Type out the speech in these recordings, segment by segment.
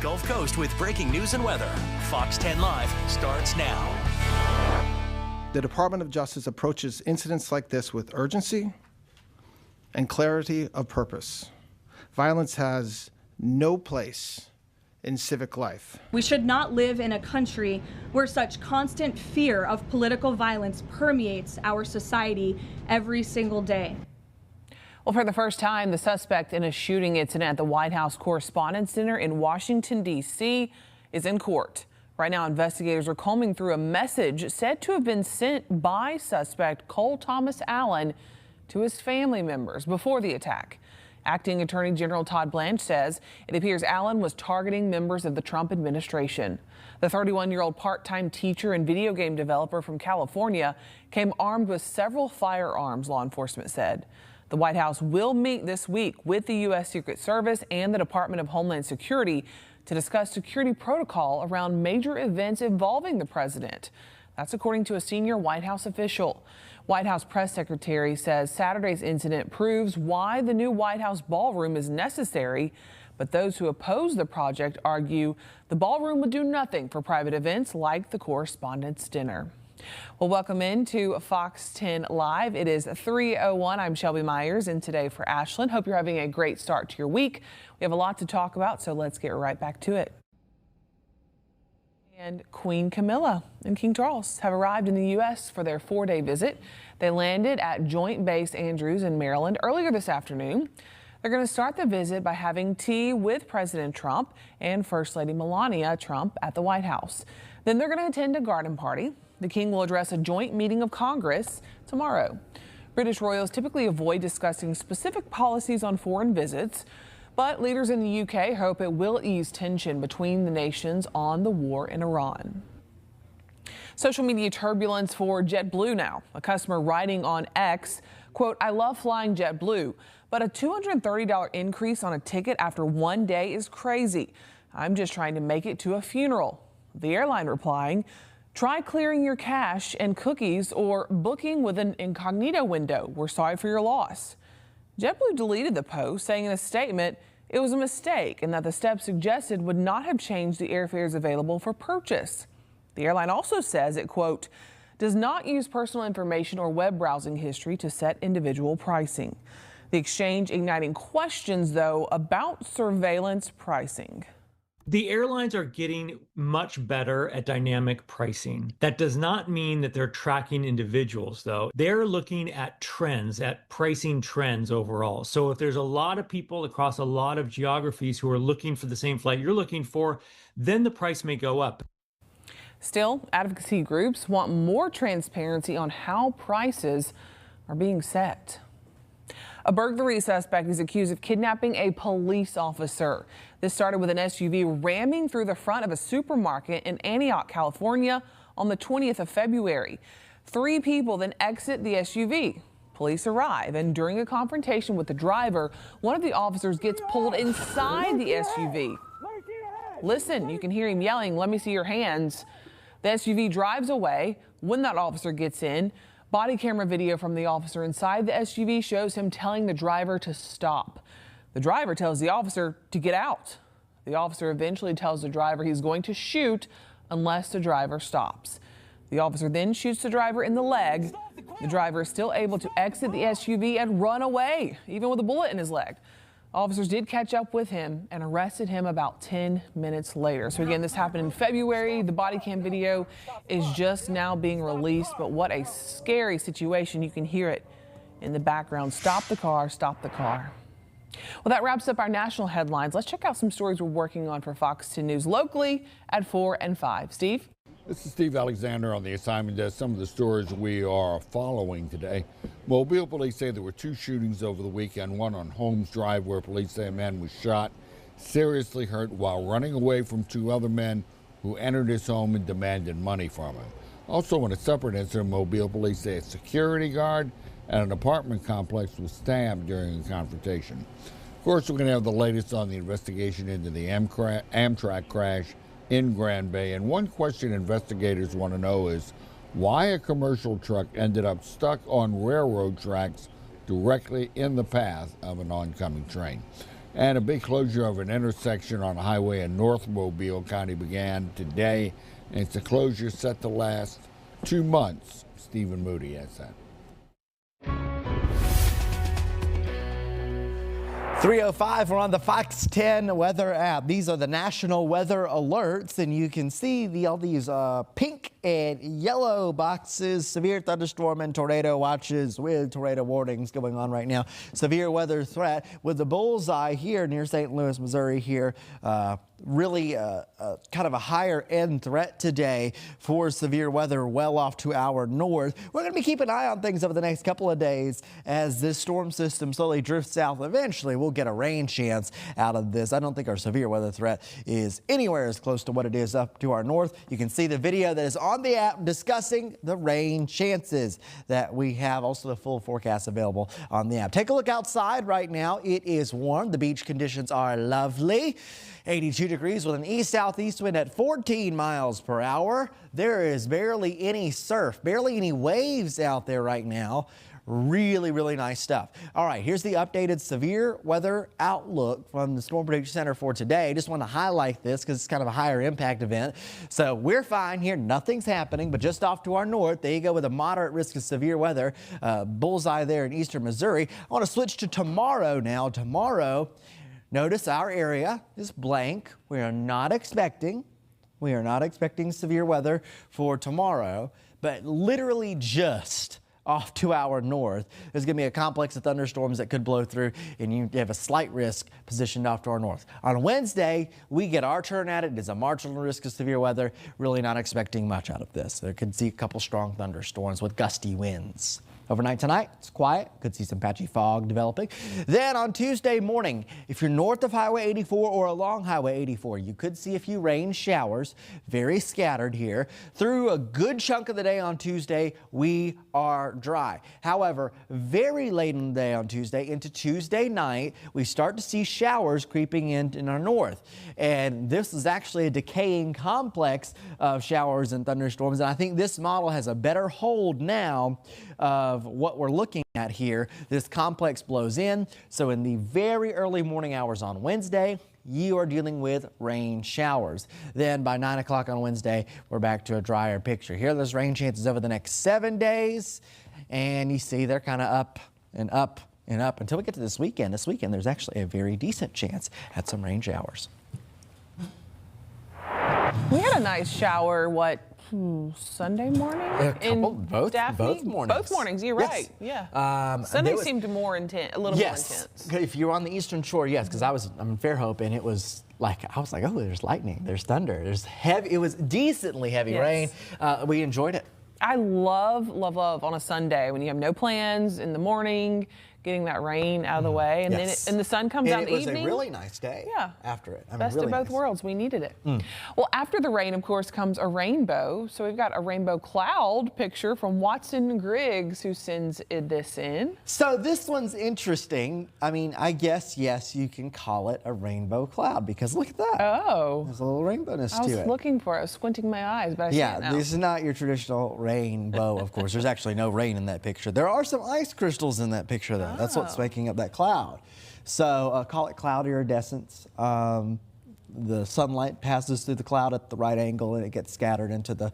Gulf Coast with breaking news and weather. Fox 10 Live starts now. The Department of Justice approaches incidents like this with urgency and clarity of purpose. Violence has no place in civic life. We should not live in a country where such constant fear of political violence permeates our society every single day. Well, for the first time, the suspect in a shooting incident at the White House Correspondents' Center in Washington, D.C. is in court. Right now, investigators are combing through a message said to have been sent by suspect Cole Thomas Allen to his family members before the attack. Acting Attorney General Todd Blanche says it appears Allen was targeting members of the Trump administration. The 31-year-old part-time teacher and video game developer from California came armed with several firearms, law enforcement said. The White House will meet this week with the U.S. Secret Service and the Department of Homeland Security to discuss security protocol around major events involving the president. That's according to a senior White House official. White House press secretary says Saturday's incident proves why the new White House ballroom is necessary, but those who oppose the project argue the ballroom would do nothing for private events like the Correspondents' Dinner. Well, welcome into Fox 10 Live. It is 3:01. I'm Shelby Myers, and today for Ashland. Hope you're having a great start to your week. We have a lot to talk about, so let's get right back to it. And Queen Camilla and King Charles have arrived in the U.S. for their 4-day visit. They landed at Joint Base Andrews in Maryland earlier this afternoon. They're going to start the visit by having tea with President Trump and First Lady Melania Trump at the White House. Then they're going to attend a garden party. The king will address a joint meeting of Congress tomorrow. British royals typically avoid discussing specific policies on foreign visits, but leaders in the UK hope it will ease tension between the nations on the war in Iran. Social media turbulence for JetBlue now. A customer writing on X, quote, "I love flying JetBlue, but a $230 increase on a ticket after one day is crazy. I'm just trying to make it to a funeral." The airline replying, "Try clearing your cache and cookies or booking with an incognito window. We're sorry for your loss." JetBlue deleted the post, saying in a statement it was a mistake and that the steps suggested would not have changed the airfares available for purchase. The airline also says it, quote, "does not use personal information or web browsing history to set individual pricing." The exchange igniting questions, though, about surveillance pricing. The airlines are getting much better at dynamic pricing. That does not mean that they're tracking individuals, though. They're looking at trends, at pricing trends overall. So if there's a lot of people across a lot of geographies who are looking for the same flight you're looking for, then the price may go up. Still, advocacy groups want more transparency on how prices are being set. A burglary suspect is accused of kidnapping a police officer. This started with an SUV ramming through the front of a supermarket in Antioch, California on the 20th of February. 3 people then exit the SUV. Police arrive, and during a confrontation with the driver, one of the officers gets pulled inside the SUV. Listen, you can hear him yelling, "Let me see your hands." The SUV drives away. When that officer gets in, body camera video from the officer inside the SUV shows him telling the driver to stop. The driver tells the officer to get out. The officer eventually tells the driver he's going to shoot unless the driver stops. The officer then shoots the driver in the leg. The driver is still able to exit the SUV and run away, even with a bullet in his leg. Officers did catch up with him and arrested him about 10 minutes later. So again, this happened in February. The body cam video is just now being released, but what a scary situation. You can hear it in the background. Stop the car, stop the car. Well, that wraps up our national headlines. Let's check out some stories we're working on for Fox 10 News locally at 4 and 5. Steve? This is Steve Alexander on the assignment desk. Some of the stories we are following today. Mobile police say there were 2 shootings over the weekend, one on Holmes Drive where police say a man was shot, seriously hurt while running away from 2 other men who entered his home and demanded money from him. Also in a separate incident, Mobile police say a security guard at an apartment complex was stabbed during a confrontation. Of course, we're going to have the latest on the investigation into the Amtrak crash in Grand Bay. And one question investigators want to know is why a commercial truck ended up stuck on railroad tracks directly in the path of an oncoming train. And a big closure of an intersection on a highway in North Mobile County began today. And it's a closure set to last 2 months. Stephen Moody has that. 3:05, we're on the Fox 10 weather app. These are the national weather alerts, and you can see all these pink and yellow boxes, severe thunderstorm and tornado watches with tornado warnings going on right now. Severe weather threat with the bullseye here near St. Louis, Missouri here. Really kind of a higher end threat today for severe weather well off to our north. We're going to be keeping an eye on things over the next couple of days as this storm system slowly drifts south. Eventually, we'll get a rain chance out of this. I don't think our severe weather threat is anywhere as close to what it is up to our north. You can see the video that is on the app discussing the rain chances that we have. Also, the full forecast available on the app. Take a look outside right now. It is warm. The beach conditions are lovely. 82 degrees with an east-southeast wind at 14 miles per hour. There is barely any surf, barely any waves out there right now. Really, really nice stuff. All right, here's the updated severe weather outlook from the Storm Prediction Center for today. Just want to highlight this because it's kind of a higher impact event. So we're fine here. Nothing's happening, but just off to our north, there you go with a moderate risk of severe weather. Bullseye there in eastern Missouri. I want to switch to tomorrow now. Tomorrow, notice our area is blank. We are not expecting severe weather for tomorrow, but literally just off to our north, there's going to be a complex of thunderstorms that could blow through, and you have a slight risk positioned off to our north. On Wednesday, we get our turn at it. It is a marginal risk of severe weather. Really not expecting much out of this. There could see a couple strong thunderstorms with gusty winds. Overnight tonight, it's quiet. Could see some patchy fog developing. Then on Tuesday morning, if you're north of Highway 84 or along Highway 84, you could see a few rain showers, very scattered here. Through a good chunk of the day on Tuesday, we are dry. However, very late in the day on Tuesday into Tuesday night, we start to see showers creeping in our north. And this is actually a decaying complex of showers and thunderstorms. And I think this model has a better hold now of what we're looking at here. This complex blows in. So in the very early morning hours on Wednesday, you are dealing with rain showers. Then by 9 o'clock on Wednesday, we're back to a drier picture. Here are those rain chances over the next 7 days. And you see they're kind of up and up and up until we get to this weekend. This weekend, there's actually a very decent chance at some rain showers. We had a nice shower, Sunday morning? Both mornings. Both mornings, you're right. Yes. Yeah. Sunday seemed a little more intense. Yes. If you're on the eastern shore, yes, because I'm in Fairhope, and it was like, I was like, oh, there's lightning, there's thunder, there's heavy. It was decently heavy rain. We enjoyed it. I love on a Sunday when you have no plans in the morning, getting that rain out of the way, and then the sun comes out in the evening. It was a really nice day after it. Best really of both worlds. We needed it. Well, after the rain, of course, comes a rainbow. So we've got a rainbow cloud picture from Watson Griggs, who sends this in. So this one's interesting. I mean, I guess, yes, you can call it a rainbow cloud because look at that. Oh. There's a little rainbowness to it. I was looking for it. I was squinting my eyes, but I see it now. This is not your traditional rainbow, of course. There's actually no rain in that picture. There are some ice crystals in that picture, though. That's what's making up that cloud. So call it cloud iridescence. The sunlight passes through the cloud at the right angle and it gets scattered into the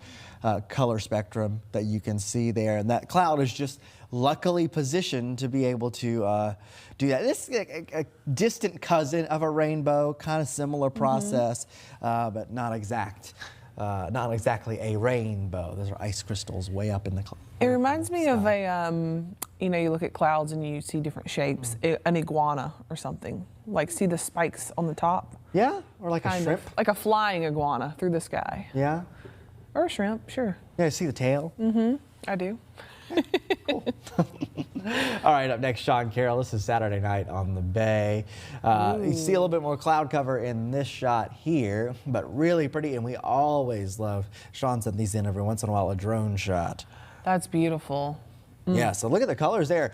color spectrum that you can see there. And that cloud is just luckily positioned to be able to do that. This is a distant cousin of a rainbow, kind of similar process, but not exact. Not exactly a rainbow. Those are ice crystals way up in the cloud. It reminds me of a, you look at clouds and you see different shapes, an iguana or something. Like see the spikes on the top? Yeah, or like a shrimp? Like a flying iguana through the sky. Yeah. Or a shrimp, sure. Yeah, see the tail? I do. Cool. All right, up next, Sean Carroll. This is Saturday night on the Bay. You see a little bit more cloud cover in this shot here, but really pretty, and we always love, Sean sent these in every once in a while, a drone shot. That's beautiful. Yeah, so look at the colors there.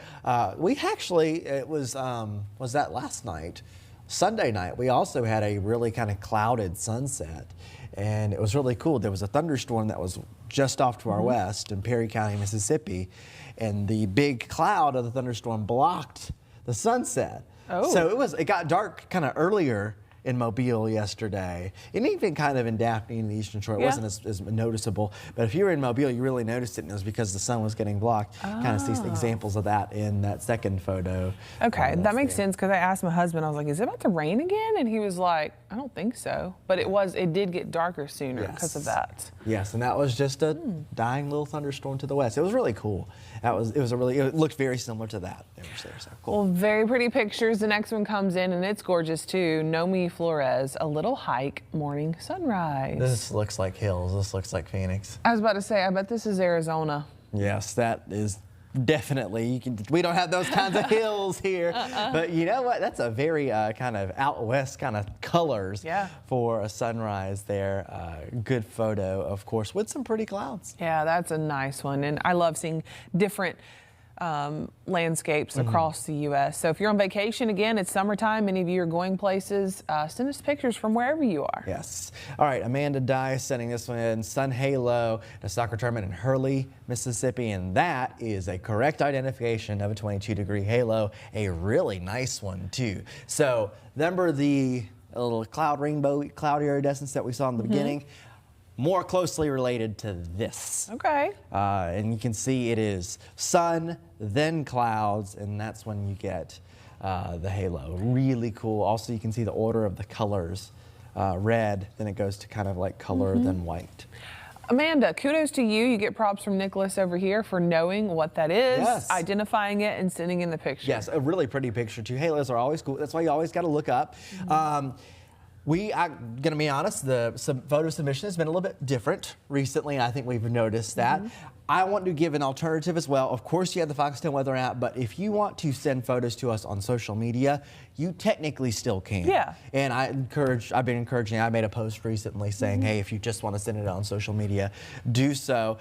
We actually, was that last night? Sunday night, we also had a really kind of clouded sunset, and it was really cool. There was a thunderstorm that was just off to our west in Perry County, Mississippi, and the big cloud of the thunderstorm blocked the sunset. Oh. So it got dark kind of earlier in Mobile yesterday, and even kind of in Daphne and Eastern Shore. It wasn't as noticeable, but if you were in Mobile, you really noticed it, and it was because the sun was getting blocked. Kind of see examples of that in that second photo. Okay, that makes sense, because I asked my husband, I was like, is it about to rain again? And he was like, I don't think so. But it did get darker sooner because of that. Yes, and that was just a dying little thunderstorm to the west. It was really cool. It looked very similar to that. It was there, so cool. Well, very pretty pictures. The next one comes in, and it's gorgeous too. Nomi Flores, a little hike, morning sunrise. This looks like hills. This looks like Phoenix. I was about to say, I bet this is Arizona. Yes, that is definitely. We don't have those kinds of hills here, but you know what? That's a very kind of out west kind of colors for a sunrise there. Good photo, of course, with some pretty clouds. Yeah, that's a nice one, and I love seeing different landscapes across the U.S. So if you're on vacation, again, it's summertime, many of you are going places, send us pictures from wherever you are. Yes. All right, Amanda Dice sending this one in. Sun halo, the soccer tournament in Hurley, Mississippi, and that is a correct identification of a 22-degree halo, a really nice one too. So remember the little cloud iridescence that we saw in the beginning? More closely related to this. Okay. And you can see it is sun, then clouds, and that's when you get the halo. Really cool. Also, you can see the order of the colors. Red, then it goes to kind of like color, then white. Amanda, kudos to you. You get props from Nicholas over here for knowing what that is, identifying it, and sending in the picture. Yes, a really pretty picture too. Halos are always cool. That's why you always got to look up. I'm going to be honest, the photo submission has been a little bit different recently. I think we've noticed that. I want to give an alternative as well. Of course, you have the Fox 10 Weather app, but if you want to send photos to us on social media, you technically still can. Yeah. And I've been encouraging, I made a post recently saying, hey, if you just want to send it on social media, do so.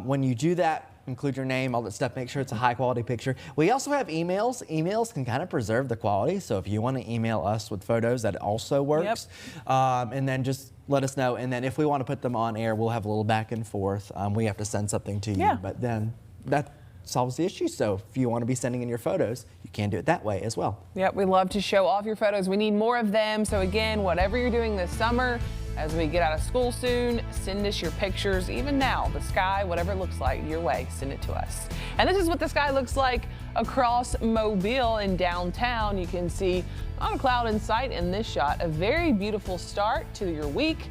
When you do that, include your name, all that stuff, make sure it's a high quality picture. We also have emails. Emails can kind of preserve the quality. So if you want to email us with photos, that also works. And then just let us know. And then if we want to put them on air, we'll have a little back and forth. We have to send something to you, but then that solves the issue. So if you want to be sending in your photos, you can do it that way as well. Yep, we love to show off your photos. We need more of them. So again, whatever you're doing this summer, as we get out of school soon, send us your pictures. Even now, the sky, whatever it looks like, your way, send it to us. And this is what the sky looks like across Mobile in downtown. You can see not a cloud in sight in this shot. A very beautiful start to your week.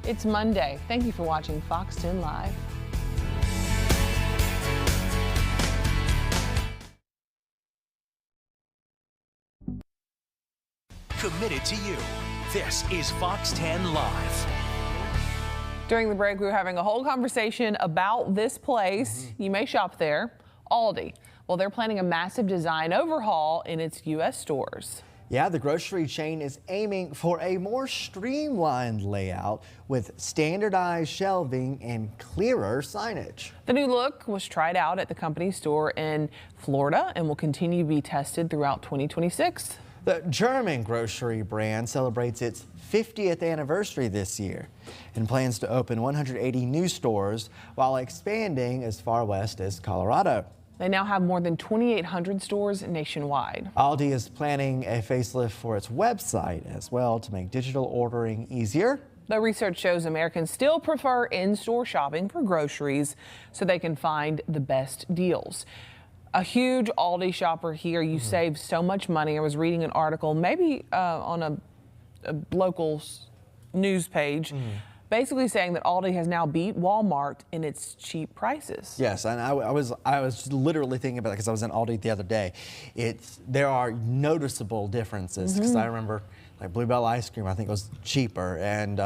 It's Monday. Thank you for watching Fox 10 Live. Committed to you. This is Fox 10 Live. During the break, we were having a whole conversation about this place. You may shop there, Aldi. Well, they're planning a massive design overhaul in its U.S. stores. Yeah, the grocery chain is aiming for a more streamlined layout with standardized shelving and clearer signage. The new look was tried out at the company's store in Florida and will continue to be tested throughout 2026. The German grocery brand celebrates its 50th anniversary this year and plans to open 180 new stores while expanding as far west as Colorado. They now have more than 2,800 stores nationwide. Aldi is planning a facelift for its website as well to make digital ordering easier. The research shows Americans still prefer in-store shopping for groceries so they can find the best deals. A huge Aldi shopper here. You save so much money. I was reading an article, maybe on a local news page, basically saying that Aldi has now beat Walmart in its cheap prices. Yes, and I was literally thinking about it because I was in Aldi the other day. There are noticeable differences because I remember like Bluebell ice cream, I think was cheaper, and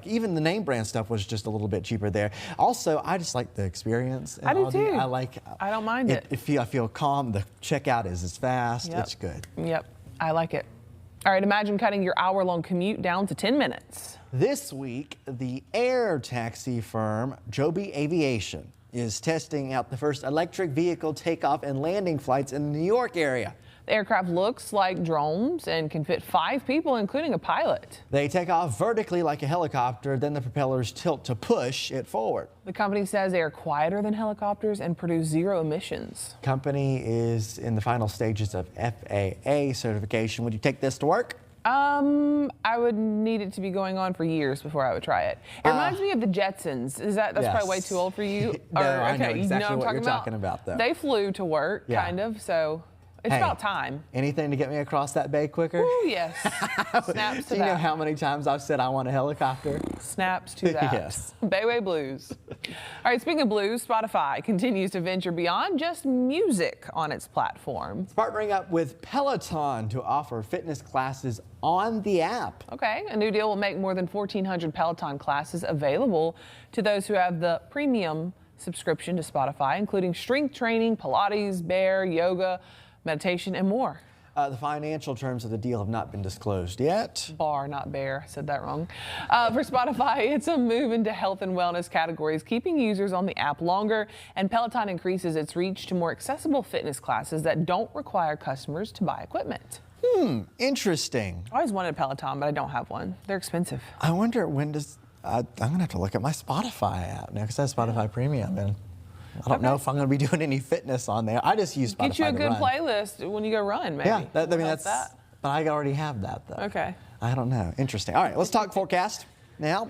even the name brand stuff was just a little bit cheaper there. Also, I just like the experience. I do Aldi. too. I don't mind it. I feel calm. The checkout is fast. Yep. It's good. Yep, I like it. All right, imagine cutting your hour-long commute down to 10 minutes. This week, the air taxi firm Joby Aviation is testing out the first electric vehicle takeoff and landing flights in the New York area. The aircraft looks like drones and can fit 5 people, including a pilot. They take off vertically like a helicopter, then the propellers tilt to push it forward. The company says they are quieter than helicopters and produce 0 emissions. Company is in the final stages of FAA certification. Would you take this to work? I would need it to be going on for years before I would try it. It reminds me of the Jetsons. That's yes. probably way too old for you? No, I know okay, exactly what you're talking about, though. They flew to work, Yeah. kind of, so it's about time. Anything to get me across that bay quicker? Ooh, yes. Snaps to Do you know that. how many times I've said I want a helicopter? Snaps to that. Yes. Bayway Blues. All right, speaking of blues, Spotify continues to venture beyond just music on its platform. It's partnering up with Peloton to offer fitness classes on the app. Okay, a new deal will make more than 1,400 Peloton classes available to those who have the premium subscription to Spotify, including strength training, Pilates, bear, yoga, meditation, and more. The financial terms of the deal have not been disclosed yet. Bar, not bear. I said that wrong. For Spotify, it's a move into health and wellness categories, keeping users on the app longer, and Peloton increases its reach to more accessible fitness classes that don't require customers to buy equipment. Interesting. I always wanted a Peloton, but I don't have one. They're expensive. I wonder when does... I'm going to have to look at my Spotify app now because I have Spotify Premium, and I don't know if I'm going to be doing any fitness on there. I just use Spotify Get you a to good run. playlist when you go run, maybe. Yeah, I mean, How's that's... But I already have that, though. Okay. I don't know. Interesting. All right, let's talk forecast now.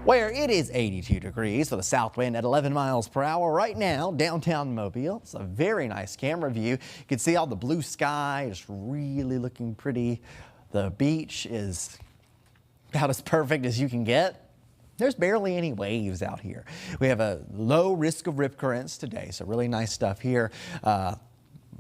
Where it is 82 degrees with a south wind at 11 miles per hour right now, downtown Mobile. It's a very nice camera view. You can see all the blue sky, just really looking pretty. The beach is about as perfect as you can get. There's barely any waves out here. We have a low risk of rip currents today, so really nice stuff here.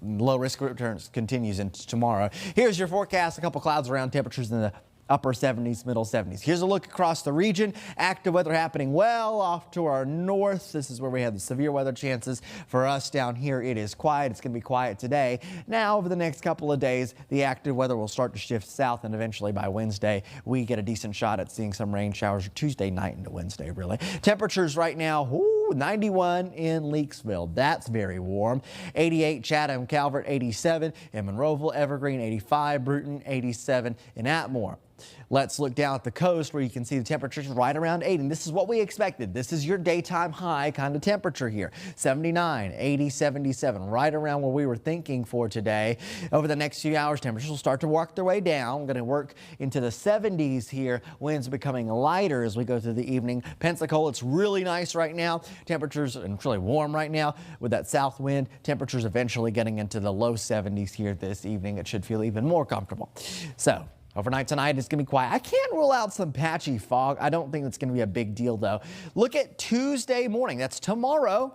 Low risk of rip currents continues into tomorrow. Here's your forecast. A couple clouds around, temperatures in the upper 70s, middle 70s. Here's a look across the region. Active weather happening well off to our north. This is where we have the severe weather chances. For us down here, it is quiet. It's going to be quiet today. Now, over the next couple of days, the active weather will start to shift south, and eventually by Wednesday, we get a decent shot at seeing some rain showers Tuesday night into Wednesday, really. Temperatures right now, 91 in Leakesville. That's very warm. 88 Chatham, Calvert, 87 in Monroeville, Evergreen, 85, Bruton, 87 in Atmore. Let's look down at the coast where you can see the temperatures right around 80. And this is what we expected. This is your daytime high kind of temperature here. 79, 80, 77, right around where we were thinking for today. Over the next few hours, temperatures will start to work their way down. We're going to work into the 70s here. Winds becoming lighter as we go through the evening. Pensacola, it's really nice right now. Temperatures and it's really warm right now with that south wind. Temperatures eventually getting into the low 70s here this evening. It should feel even more comfortable. So overnight tonight, it's going to be quiet. I can't rule out some patchy fog. I don't think it's going to be a big deal, though. Look at Tuesday morning. That's tomorrow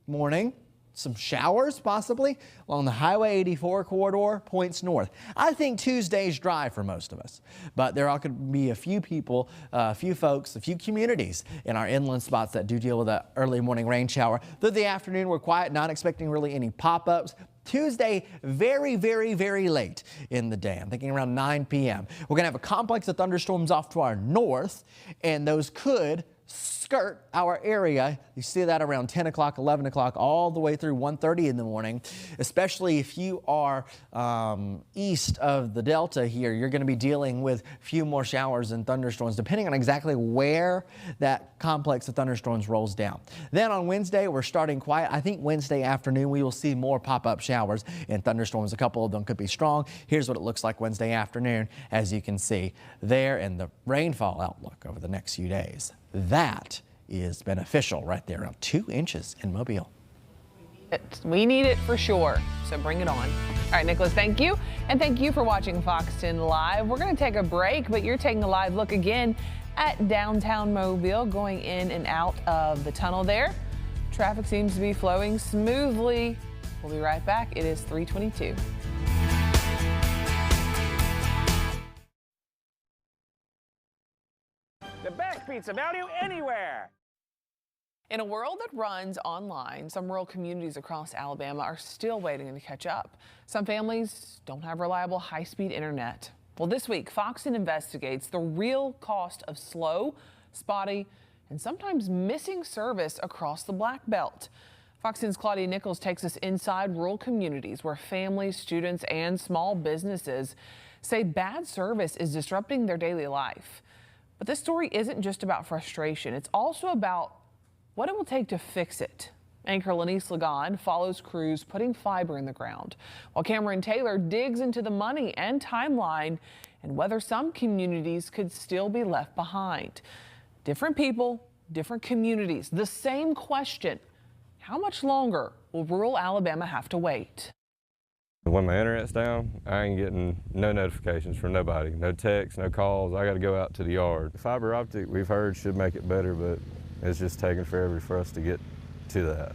morning. Some showers, possibly, along the Highway 84 corridor, points north. I think Tuesday's dry for most of us, but there are going to be a few people, a few folks, a few communities in our inland spots that do deal with an early morning rain shower. Through the afternoon, we're quiet, not expecting really any pop-ups. Tuesday, very, very, very late in the day. I'm thinking around 9 p.m. We're going to have a complex of thunderstorms off to our north, and those could skirt our area. You see that around 10 o'clock, 11 o'clock, all the way through 1:30 in the morning, especially if you are east of the Delta here. You're going to be dealing with a few more showers and thunderstorms, depending on exactly where that complex of thunderstorms rolls down. Then on Wednesday, we're starting quiet. I think Wednesday afternoon, we will see more pop-up showers and thunderstorms. A couple of them could be strong. Here's what it looks like Wednesday afternoon, as you can see there in the rainfall outlook over the next few days. That is beneficial right there, around 2 inches in Mobile. We need it for sure, so bring it on. All right, Nicholas, thank you. And thank you for watching Fox 10 Live. We're going to take a break, but you're taking a live look again at downtown Mobile, going in and out of the tunnel there. Traffic seems to be flowing smoothly. We'll be right back. It is 3:22. The best pizza value anywhere. In a world that runs online, some rural communities across Alabama are still waiting to catch up. Some families don't have reliable high-speed internet. Well, this week, Fox investigates the real cost of slow, spotty, and sometimes missing service across the Black Belt. Fox 10's Claudia Nichols takes us inside rural communities where families, students, and small businesses say bad service is disrupting their daily life. But this story isn't just about frustration. It's also about what it will take to fix it. Anchor Lenise Lagon follows crews putting fiber in the ground, while Cameron Taylor digs into the money and timeline and whether some communities could still be left behind. Different people, different communities. The same question: how much longer will rural Alabama have to wait? When my internet's down, I ain't getting no notifications from nobody, no texts, no calls. I got to go out to the yard. Fiber optic, we've heard, should make it better, but it's just taking forever for us to get to that.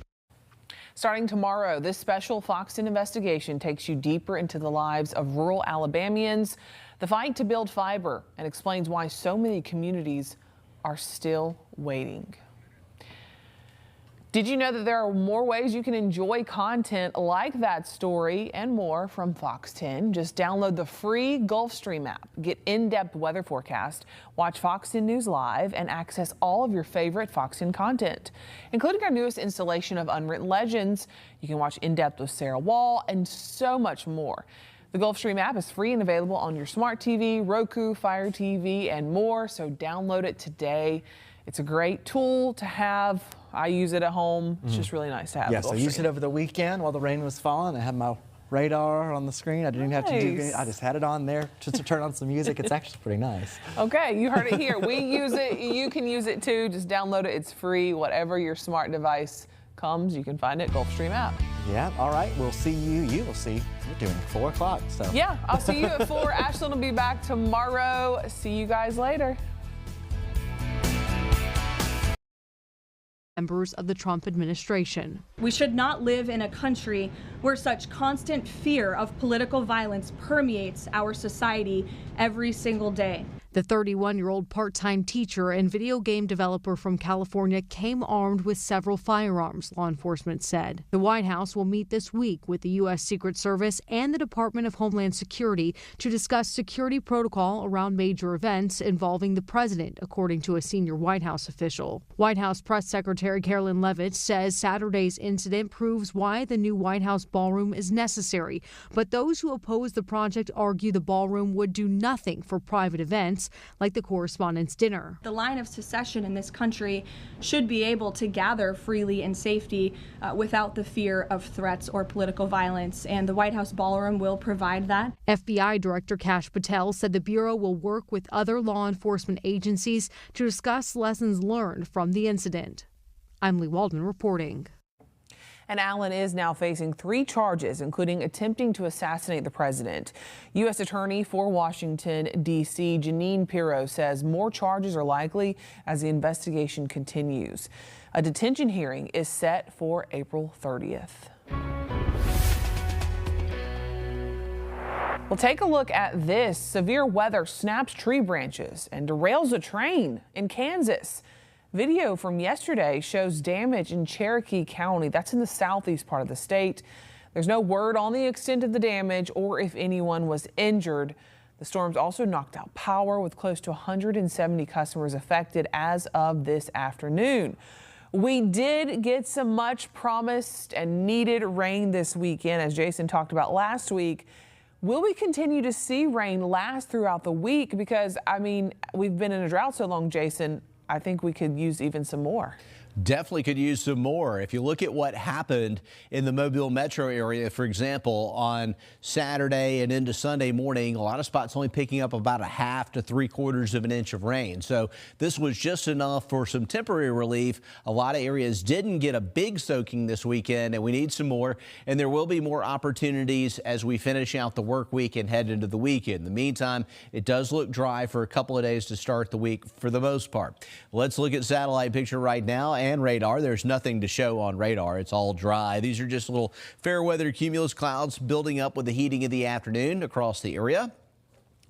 Starting tomorrow, this special Fox 10 investigation takes you deeper into the lives of rural Alabamians, the fight to build fiber, and explains why so many communities are still waiting. Did you know that there are more ways you can enjoy content like that story and more from Fox 10? Just download the free Gulfstream app, get in-depth weather forecast, watch Fox 10 News Live, and access all of your favorite Fox 10 content, including our newest installation of Unwritten Legends. You can watch In-Depth with Sarah Wall and so much more. The Gulfstream app is free and available on your smart TV, Roku, Fire TV, and more, so download it today. It's a great tool to have. I use it at home. It's just really nice to have. Yes, I used it over the weekend while the rain was falling. I had my radar on the screen. I didn't even have to do anything. I just had it on there just to turn on some music. It's actually pretty nice. Okay, you heard it here. We use it. You can use it too. Just download it. It's free. Whatever your smart device comes, you can find it. Gulfstream app. Yeah, all right. We'll see you. You will see. We're doing 4 o'clock. So. Yeah, I'll see you at 4. Ashlyn will be back tomorrow. See you guys later. Members of the Trump administration. We should not live in a country where such constant fear of political violence permeates our society every single day. The 31-year-old part-time teacher and video game developer from California came armed with several firearms, law enforcement said. The White House will meet this week with the U.S. Secret Service and the Department of Homeland Security to discuss security protocol around major events involving the president, according to a senior White House official. White House Press Secretary Carolyn Leavitt says Saturday's incident proves why the new White House ballroom is necessary, but those who oppose the project argue the ballroom would do nothing for private events like the Correspondents' Dinner. The line of secession in this country should be able to gather freely in safety without the fear of threats or political violence, and the White House ballroom will provide that. FBI Director Kash Patel said the Bureau will work with other law enforcement agencies to discuss lessons learned from the incident. I'm Lee Waldman reporting. And Allen is now facing 3 charges, including attempting to assassinate the president. U.S. Attorney for Washington, D.C., Jeanine Pirro says more charges are likely as the investigation continues. A detention hearing is set for April 30th. Well, take a look at this. Severe weather snaps tree branches and derails a train in Kansas. Video from yesterday shows damage in Cherokee County. That's in the southeast part of the state. There's no word on the extent of the damage or if anyone was injured. The storms also knocked out power with close to 170 customers affected as of this afternoon. We did get some much promised and needed rain this weekend, as Jason talked about last week. Will we continue to see rain last throughout the week? Because, I mean, we've been in a drought so long, Jason. I think we could use even some more. Definitely could use some more. If you look at what happened in the Mobile metro area, for example, on Saturday and into Sunday morning, a lot of spots only picking up about a half to 3/4 of an inch of rain. So this was just enough for some temporary relief. A lot of areas didn't get a big soaking this weekend, and we need some more. And there will be more opportunities as we finish out the work week and head into the weekend. In the meantime, it does look dry for a couple of days to start the week for the most part. Let's look at satellite picture right now and radar. There's nothing to show on radar. It's all dry. These are just little fair weather cumulus clouds building up with the heating of the afternoon across the area.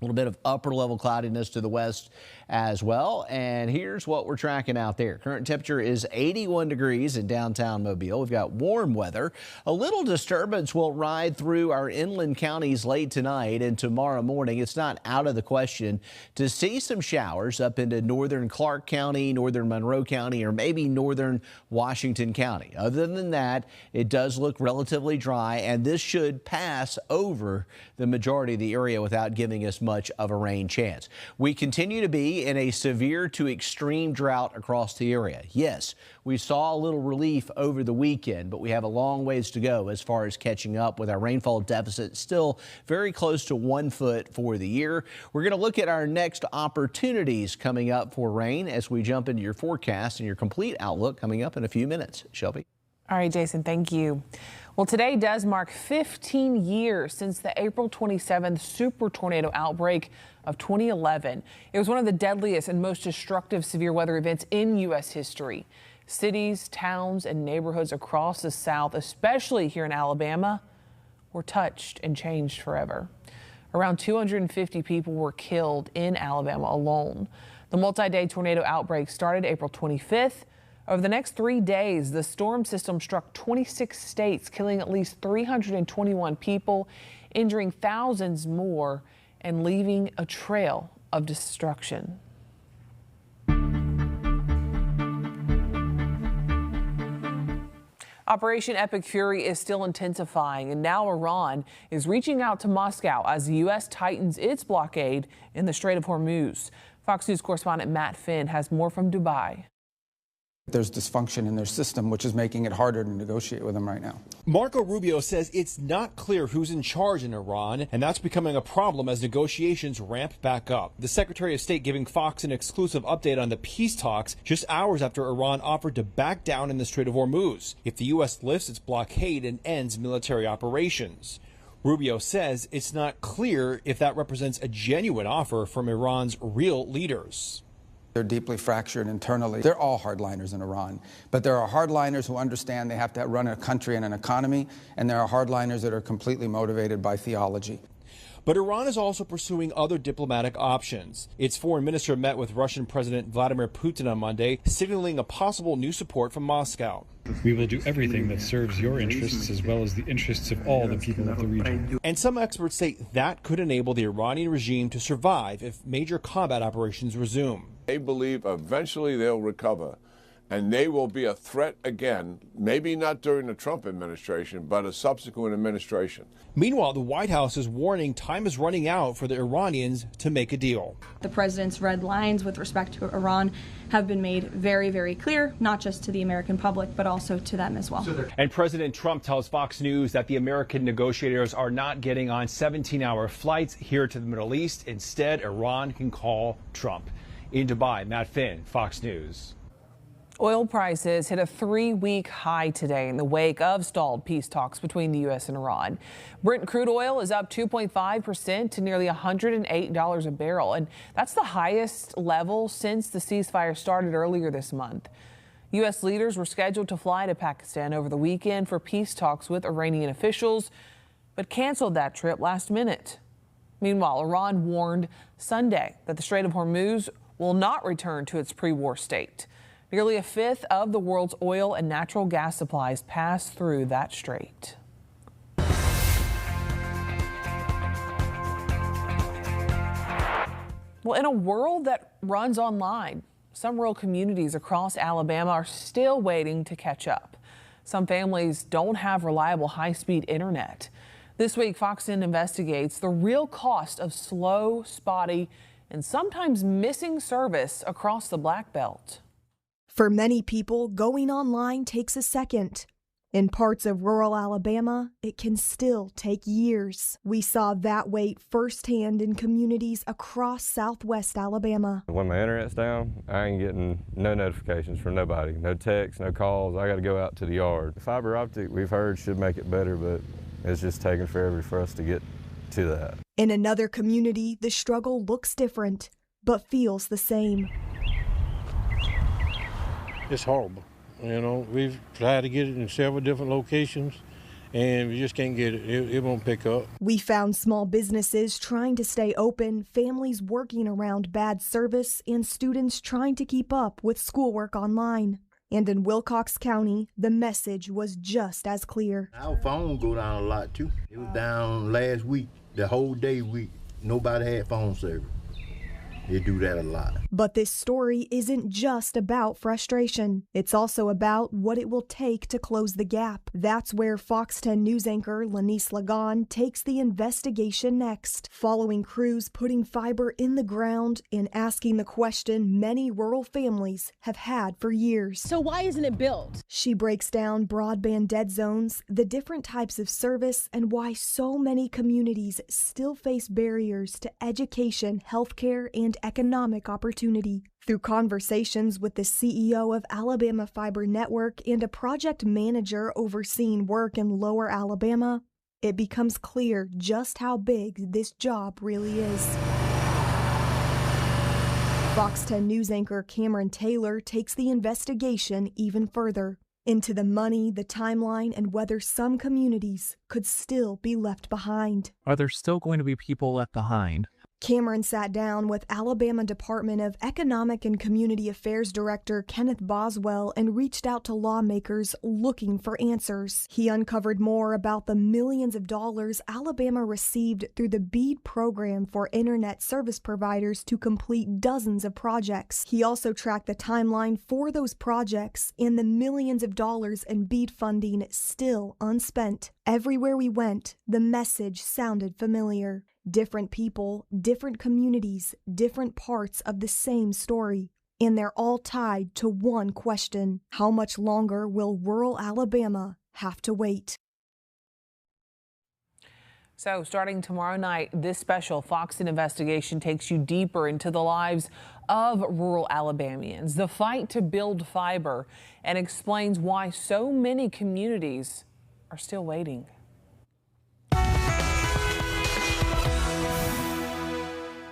A little bit of upper level cloudiness to the west as well. And here's what we're tracking out there. Current temperature is 81 degrees in downtown Mobile. We've got warm weather. A little disturbance will ride through our inland counties late tonight and tomorrow morning. It's not out of the question to see some showers up into northern Clark County, northern Monroe County, or maybe northern Washington County. Other than that, it does look relatively dry, and this should pass over the majority of the area without giving us much of a rain chance. We continue to be in a severe to extreme drought across the area. Yes, we saw a little relief over the weekend, but we have a long ways to go as far as catching up with our rainfall deficit, still very close to 1 foot for the year. We're going to look at our next opportunities coming up for rain as we jump into your forecast and your complete outlook coming up in a few minutes. Shelby. All right, Jason, thank you. Well, today does mark 15 years since the April 27th super tornado outbreak of 2011. It was one of the deadliest and most destructive severe weather events in U.S. history. Cities, towns, and neighborhoods across the South, especially here in Alabama, were touched and changed forever. Around 250 people were killed in Alabama alone. The multi-day tornado outbreak started April 25th. Over the next 3 days, the storm system struck 26 states, killing at least 321 people, injuring thousands more, and leaving a trail of destruction. Operation Epic Fury is still intensifying, and now Iran is reaching out to Moscow as the U.S. tightens its blockade in the Strait of Hormuz. Fox News correspondent Matt Finn has more from Dubai. There's dysfunction in their system, which is making it harder to negotiate with them right now. Marco Rubio says it's not clear who's in charge in Iran, and that's becoming a problem as negotiations ramp back up. The Secretary of State giving Fox an exclusive update on the peace talks just hours after Iran offered to back down in the Strait of Hormuz if the U.S. lifts its blockade and ends military operations. Rubio says it's not clear if that represents a genuine offer from Iran's real leaders. They're deeply fractured internally. They're all hardliners in Iran, but there are hardliners who understand they have to run a country and an economy, and there are hardliners that are completely motivated by theology. But Iran is also pursuing other diplomatic options. Its foreign minister met with Russian President Vladimir Putin on Monday, signaling a possible new support from Moscow. We will do everything that serves your interests as well as the interests of all the people of the region. And some experts say that could enable the Iranian regime to survive if major combat operations resume. They believe eventually they'll recover, and they will be a threat again, maybe not during the Trump administration, but a subsequent administration. Meanwhile, the White House is warning time is running out for the Iranians to make a deal. The president's red lines with respect to Iran have been made very, very clear, not just to the American public, but also to them as well. And President Trump tells Fox News that the American negotiators are not getting on 17-hour flights here to the Middle East. Instead, Iran can call Trump. In Dubai, Matt Finn, Fox News. Oil prices hit a 3-week high today in the wake of stalled peace talks between the U.S. and Iran. Brent crude oil is up 2.5% to nearly $108 a barrel, and that's the highest level since the ceasefire started earlier this month. U.S. leaders were scheduled to fly to Pakistan over the weekend for peace talks with Iranian officials, but canceled that trip last minute. Meanwhile, Iran warned Sunday that the Strait of Hormuz will not return to its pre-war state. Nearly a fifth of the world's oil and natural gas supplies pass through that strait. Well, in a world that runs online, some rural communities across Alabama are still waiting to catch up. Some families don't have reliable high-speed internet. This week, Fox 10 investigates the real cost of slow, spotty, and sometimes missing service across the Black Belt. For many people, going online takes a second. In parts of rural Alabama, it can still take years. We saw that wait firsthand in communities across southwest Alabama. When my internet's down, I ain't getting no notifications from nobody. No texts, no calls. I got to go out to the yard. Fiber optic, we've heard, should make it better, but it's just taking forever for us to get to that. In another community, the struggle looks different, but feels the same. It's horrible. You know, we've tried to get it in several different locations, and you just can't get it. It won't pick up. We found small businesses trying to stay open, families working around bad service, and students trying to keep up with schoolwork online. And in Wilcox County, the message was just as clear. Our phone go down a lot too. It was down last week, the whole day week. Nobody had phone service. They do that a lot. But this story isn't just about frustration. It's also about what it will take to close the gap. That's where Fox 10 News anchor Lanice Lagan takes the investigation next, following crews putting fiber in the ground and asking the question many rural families have had for years. So why isn't it built? She breaks down broadband dead zones, the different types of service, and why so many communities still face barriers to education, healthcare, and economic opportunity. Through conversations with the CEO of Alabama Fiber Network and a project manager overseeing work in Lower Alabama, it becomes clear just how big this job really is. Fox 10 News anchor Cameron Taylor takes the investigation even further, into the money, the timeline, and whether some communities could still be left behind. Are there still going to be people left behind? Cameron sat down with Alabama Department of Economic and Community Affairs Director Kenneth Boswell and reached out to lawmakers looking for answers. He uncovered more about the millions of dollars Alabama received through the BEAD program for internet service providers to complete dozens of projects. He also tracked the timeline for those projects and the millions of dollars in BEAD funding still unspent. Everywhere we went, the message sounded familiar. Different people, different communities, different parts of the same story. And they're all tied to one question: how much longer will rural Alabama have to wait? So starting tomorrow night, this special Fox 10 investigation takes you deeper into the lives of rural Alabamians, the fight to build fiber, and explains why so many communities are still waiting.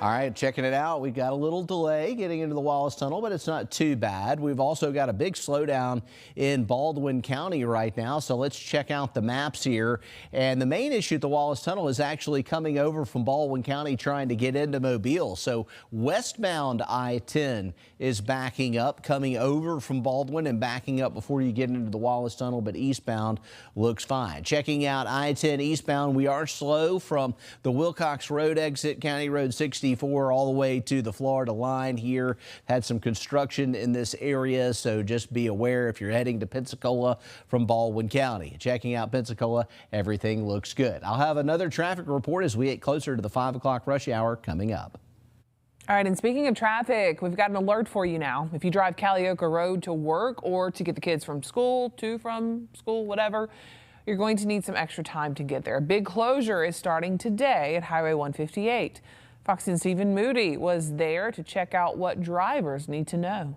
All right, checking it out. We've got a little delay getting into the Wallace Tunnel, but it's not too bad. We've also got a big slowdown in Baldwin County right now, so let's check out the maps here. And the main issue at the Wallace Tunnel is actually coming over from Baldwin County trying to get into Mobile. So westbound I-10 is backing up, coming over from Baldwin and backing up before you get into the Wallace Tunnel, but eastbound looks fine. Checking out I-10 eastbound, we are slow from the Wilcox Road exit, County Road 64 all the way to the Florida line here. Had some construction in this area, so just be aware if you're heading to Pensacola from Baldwin County. Checking out Pensacola, everything looks good. I'll have another traffic report as we get closer to the 5 o'clock rush hour coming up. All right, and speaking of traffic, we've got an alert for you now. If you drive Callioca Road to work or to get the kids from school, whatever, you're going to need some extra time to get there. A big closure is starting today at Highway 158. Fox 10's Stephen Moody was there to check out what drivers need to know.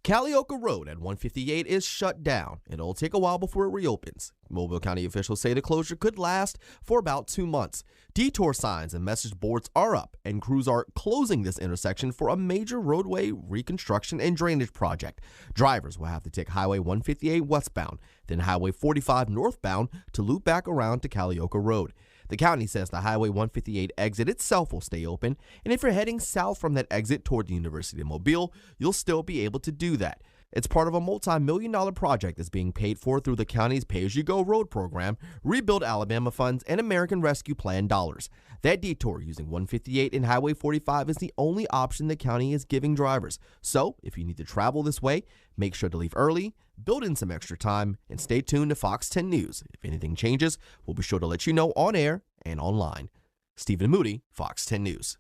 Callioca Road at 158 is shut down, and it'll take a while before it reopens. Mobile County officials say the closure could last for about 2 months. Detour signs and message boards are up, and crews are closing this intersection for a major roadway reconstruction and drainage project. Drivers will have to take Highway 158 westbound, then Highway 45 northbound to loop back around to Callioca Road. The county says the Highway 158 exit itself will stay open, and if you're heading south from that exit toward the University of Mobile, you'll still be able to do that. It's part of a multi-million-dollar project that's being paid for through the county's Pay-As-You-Go road program, Rebuild Alabama funds, and American Rescue Plan dollars. That detour using 158 and Highway 45 is the only option the county is giving drivers. So, if you need to travel this way, make sure to leave early, build in some extra time, and stay tuned to Fox 10 News. If anything changes, we'll be sure to let you know on air and online. Stephen Moody, Fox 10 News.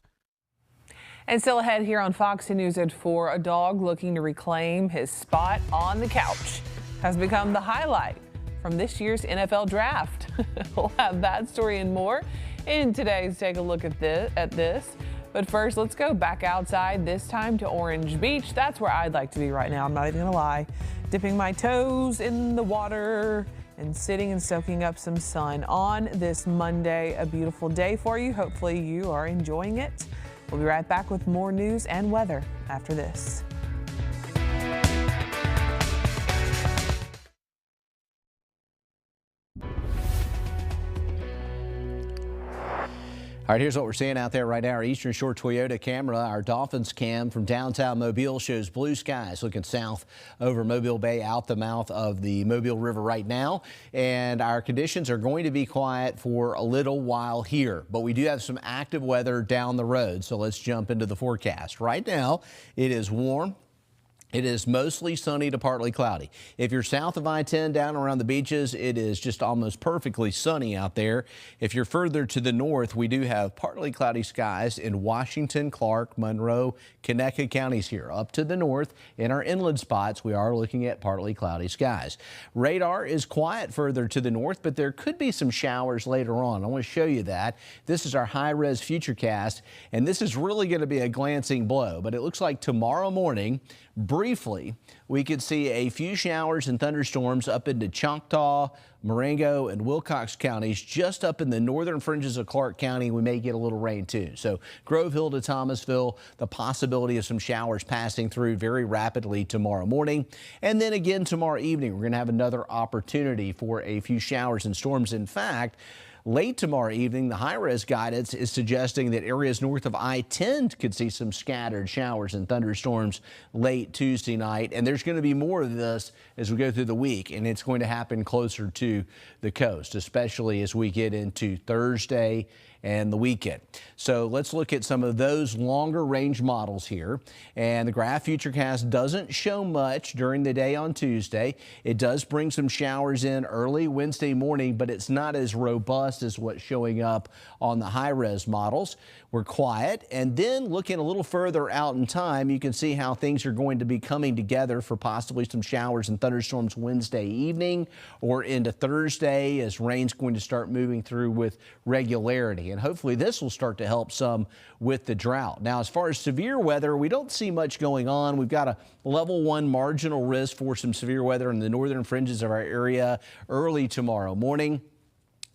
And still ahead here on Fox 10 News at 4, a dog looking to reclaim his spot on the couch has become the highlight from this year's NFL draft. We'll have that story and more in today's Take a Look at this. But first, let's go back outside, this time to Orange Beach. That's where I'd like to be right now, I'm not even gonna lie. Dipping my toes in the water and sitting and soaking up some sun on this Monday. A beautiful day for you. Hopefully you are enjoying it. We'll be right back with more news and weather after this. All right, here's what we're seeing out there right now. Our Eastern Shore Toyota camera, our Dolphins cam from downtown Mobile shows blue skies looking south over Mobile Bay out the mouth of the Mobile River right now. And our conditions are going to be quiet for a little while here, but we do have some active weather down the road. So let's jump into the forecast. Right now, it is warm. It is mostly sunny to partly cloudy. If you're south of I-10 down around the beaches, it is just almost perfectly sunny out there. If you're further to the north, we do have partly cloudy skies in Washington, Clark, Monroe, Conecuh counties here. Up to the north, in our inland spots, we are looking at partly cloudy skies. Radar is quiet further to the north, but there could be some showers later on. I want to show you that. This is our high-res futurecast, and this is really going to be a glancing blow, but it looks like tomorrow morning, briefly, we could see a few showers and thunderstorms up into Choctaw, Marengo, and Wilcox counties. Just up in the northern fringes of Clark County, we may get a little rain too. So Grove Hill to Thomasville, the possibility of some showers passing through very rapidly tomorrow morning. And then again tomorrow evening, we're going to have another opportunity for a few showers and storms. In fact, late tomorrow evening, the high-res guidance is suggesting that areas north of I-10 could see some scattered showers and thunderstorms late Tuesday night. And there's going to be more of this as we go through the week, and it's going to happen closer to the coast, especially as we get into Thursday and the weekend. So let's look at some of those longer range models here. And the graph futurecast doesn't show much during the day on Tuesday. It does bring some showers in early Wednesday morning, but it's not as robust as what's showing up on the high-res models. We're quiet. And then looking a little further out in time, you can see how things are going to be coming together for possibly some showers and thunderstorms Wednesday evening or into Thursday as rain's going to start moving through with regularity. And hopefully this will start to help some with the drought. Now, as far as severe weather, we don't see much going on. We've got a level 1 marginal risk for some severe weather in the northern fringes of our area early tomorrow morning.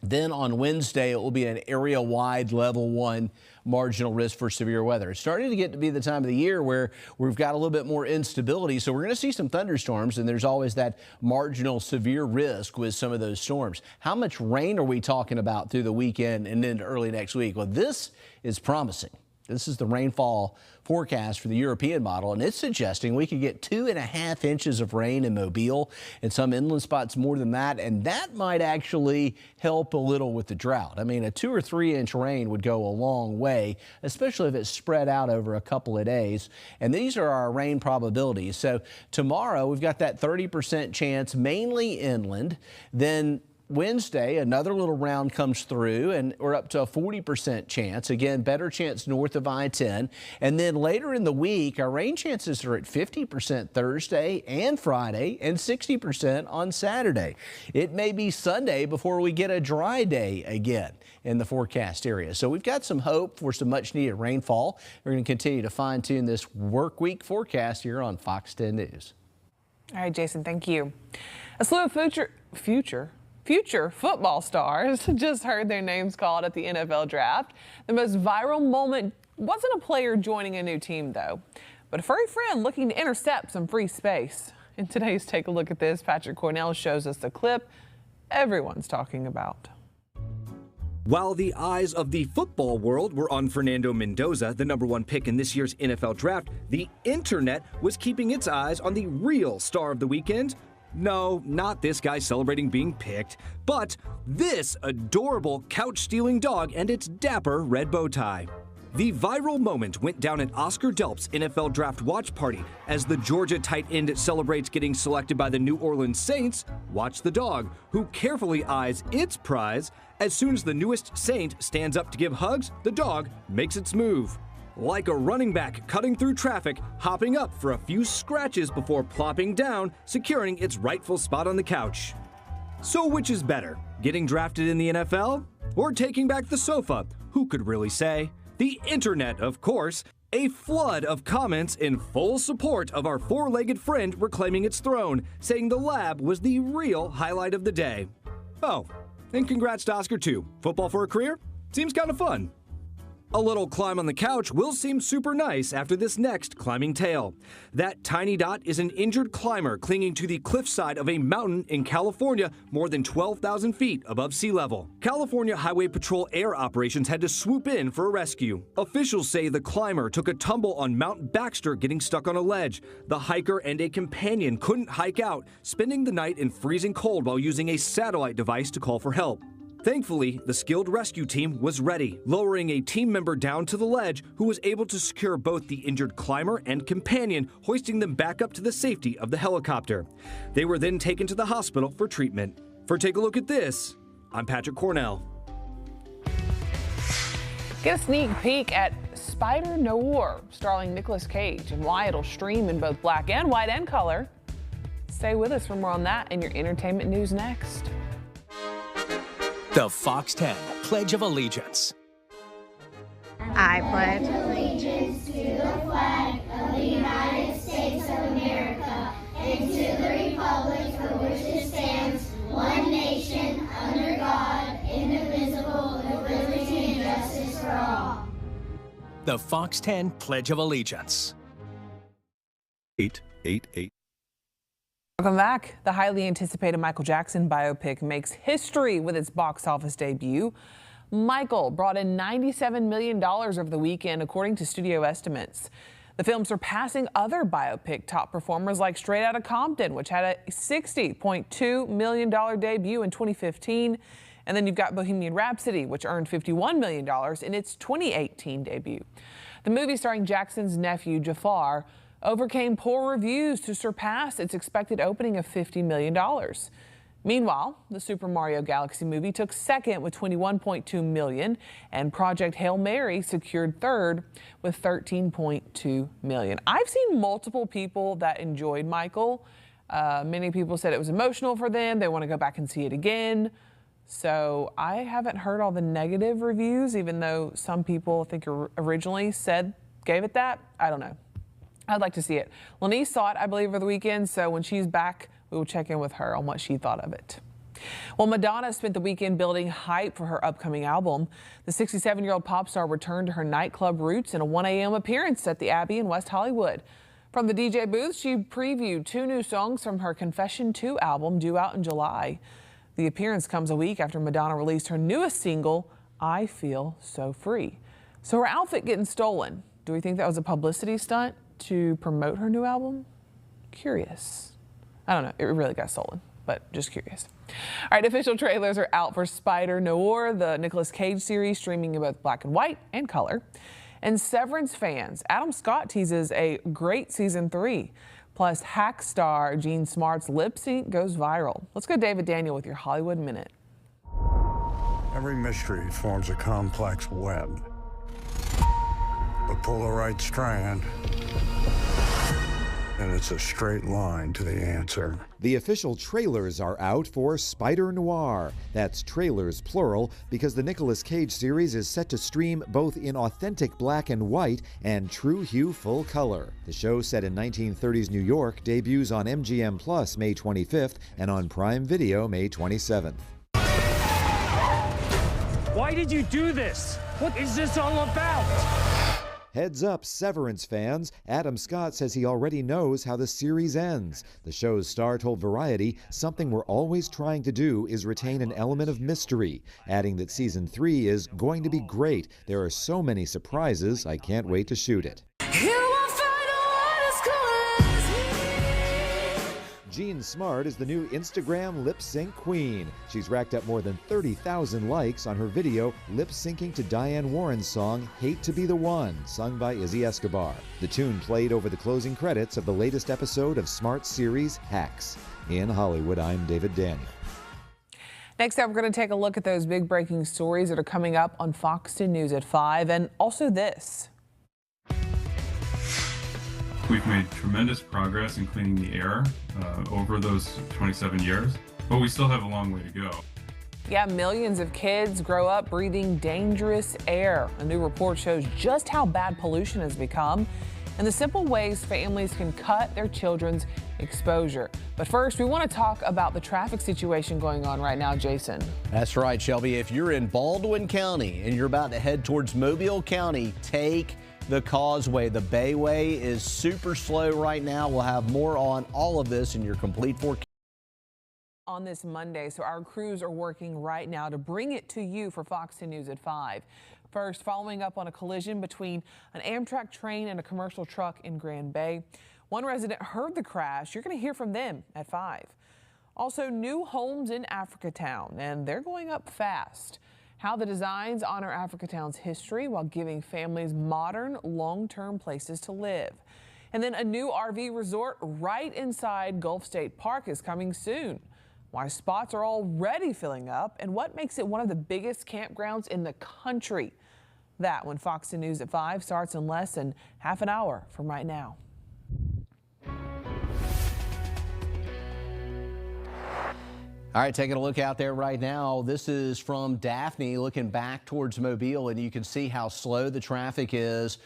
Then on Wednesday, it will be an area-wide level 1 marginal risk for severe weather. It's starting to get to be the time of the year where we've got a little bit more instability. So we're going to see some thunderstorms, and there's always that marginal severe risk with some of those storms. How much rain are we talking about through the weekend and into early next week? Well, this is promising. This is the rainfall forecast for the European model, and it's suggesting we could get 2.5 inches of rain in Mobile, and some inland spots more than that, and that might actually help a little with the drought. I mean, a 2 or 3 inch rain would go a long way, especially if it's spread out over a couple of days. And these are our rain probabilities. So tomorrow we've got that 30% chance, mainly inland. Then Wednesday, another little round comes through, and we're up to a 40% chance. Again, better chance north of I-10. And then later in the week, our rain chances are at 50% Thursday and Friday and 60% on Saturday. It may be Sunday before we get a dry day again in the forecast area. So we've got some hope for some much needed rainfall. We're going to continue to fine tune this work week forecast here on Fox 10 News. All right, Jason, thank you. A slew of future football stars just heard their names called at the NFL draft. The most viral moment wasn't a player joining a new team, though, but a furry friend looking to intercept some free space. In today's Take a Look at This, Patrick Cornell shows us the clip everyone's talking about. While the eyes of the football world were on Fernando Mendoza, the #1 pick in this year's NFL draft, the internet was keeping its eyes on the real star of the weekend. No, not this guy celebrating being picked, but this adorable couch-stealing dog and its dapper red bow tie. The viral moment went down at Oscar Delp's NFL Draft watch party. As the Georgia tight end celebrates getting selected by the New Orleans Saints, watch the dog, who carefully eyes its prize. As soon as the newest Saint stands up to give hugs, the dog makes its move. Like a running back cutting through traffic, hopping up for a few scratches before plopping down, securing its rightful spot on the couch. So which is better, getting drafted in the NFL or taking back the sofa? Who could really say? The internet, of course. A flood of comments in full support of our four-legged friend reclaiming its throne, saying the lab was the real highlight of the day. Oh, and congrats to Oscar too. Football for a career? Seems kind of fun. A little climb on the couch will seem super nice after this next climbing tale. That tiny dot is an injured climber clinging to the cliffside of a mountain in California more than 12,000 feet above sea level. California Highway Patrol air operations had to swoop in for a rescue. Officials say the climber took a tumble on Mount Baxter, getting stuck on a ledge. The hiker and a companion couldn't hike out, spending the night in freezing cold while using a satellite device to call for help. Thankfully, the skilled rescue team was ready, lowering a team member down to the ledge who was able to secure both the injured climber and companion, hoisting them back up to the safety of the helicopter. They were then taken to the hospital for treatment. For Take a Look at This, I'm Patrick Cornell. Get a sneak peek at Spider Noir, starring Nicolas Cage, and why it'll stream in both black and white and color. Stay with us for more on that and your entertainment news next. The Fox 10 Pledge of Allegiance. I pledge allegiance to the flag of the United States of America and to the republic for which it stands, one nation, under God, indivisible, with liberty and justice for all. The Fox 10 Pledge of Allegiance. 888. Welcome back. The highly anticipated Michael Jackson biopic makes history with its box office debut. Michael brought in $97 million over the weekend, according to studio estimates. The film surpassing other biopic top performers like Straight Outta Compton, which had a $60.2 million debut in 2015. And then you've got Bohemian Rhapsody, which earned $51 million in its 2018 debut. The movie, starring Jackson's nephew, Jafar, overcame poor reviews to surpass its expected opening of $50 million. Meanwhile, the Super Mario Galaxy movie took second with $21.2 million, and Project Hail Mary secured third with $13.2 million. I've seen multiple people that enjoyed Michael. Many people said it was emotional for them. They want to go back and see it again. So I haven't heard all the negative reviews, even though some people, I think, originally gave it that. I don't know. I'd like to see it. Lanice saw it, I believe, over the weekend, so when she's back, we will check in with her on what she thought of it. Well, Madonna spent the weekend building hype for her upcoming album. The 67-year-old pop star returned to her nightclub roots in a 1 a.m. appearance at the Abbey in West Hollywood. From the DJ booth, she previewed 2 new songs from her Confession 2 album, due out in July. The appearance comes a week after Madonna released her newest single, I Feel So Free. So her outfit getting stolen. Do we think that was a publicity stunt to promote her new album? Curious. I don't know. It really got stolen, but just curious. All right, official trailers are out for Spider Noir, the Nicolas Cage series, streaming in both black and white and color. And Severance fans, Adam Scott teases a great season 3. Plus, Hack star Gene Smart's lip sync goes viral. Let's go David Daniel with your Hollywood Minute. Every mystery forms a complex web. But pull the right strand, and it's a straight line to the answer. The official trailers are out for Spider Noir. That's trailers plural, because the Nicolas Cage series is set to stream both in authentic black and white and true hue full color. The show, set in 1930s New York, debuts on MGM Plus May 25th and on Prime Video May 27th. Why did you do this? What is this all about? Heads up, Severance fans. Adam Scott says he already knows how the series ends. The show's star told Variety, something we're always trying to do is retain an element of mystery, adding that season 3 is going to be great. There are so many surprises, I can't wait to shoot it. Gene Smart is the new Instagram lip sync queen. She's racked up more than 30,000 likes on her video lip syncing to Diane Warren's song Hate to Be the One, sung by Izzy Escobar. The tune played over the closing credits of the latest episode of Smart's series Hacks. In Hollywood, I'm David Daniel. Next up, we're going to take a look at those big breaking stories that are coming up on Fox 10 News at 5, and also this. We've made tremendous progress in cleaning the air over those 27 years, but we still have a long way to go. Yeah, millions of kids grow up breathing dangerous air. A new report shows just how bad pollution has become and the simple ways families can cut their children's exposure. But first, we want to talk about the traffic situation going on right now, Jason. That's right, Shelby. If you're in Baldwin County and you're about to head towards Mobile County, take the Causeway. The Bayway is super slow right now. We'll have more on all of this in your complete forecast on this Monday, so our crews are working right now to bring it to you for Fox 10 News at 5. First, following up on a collision between an Amtrak train and a commercial truck in Grand Bay. One resident heard the crash. You're going to hear from them at 5. Also, new homes in Africatown, and they're going up fast. How the designs honor Africatown's history while giving families modern, long-term places to live. And then a new RV resort right inside Gulf State Park is coming soon. Why spots are already filling up and what makes it one of the biggest campgrounds in the country. That when Fox 10 News at 5 starts in less than half an hour from right now. All right, taking a look out there right now. This is from Daphne looking back towards Mobile, and you can see how slow the traffic is.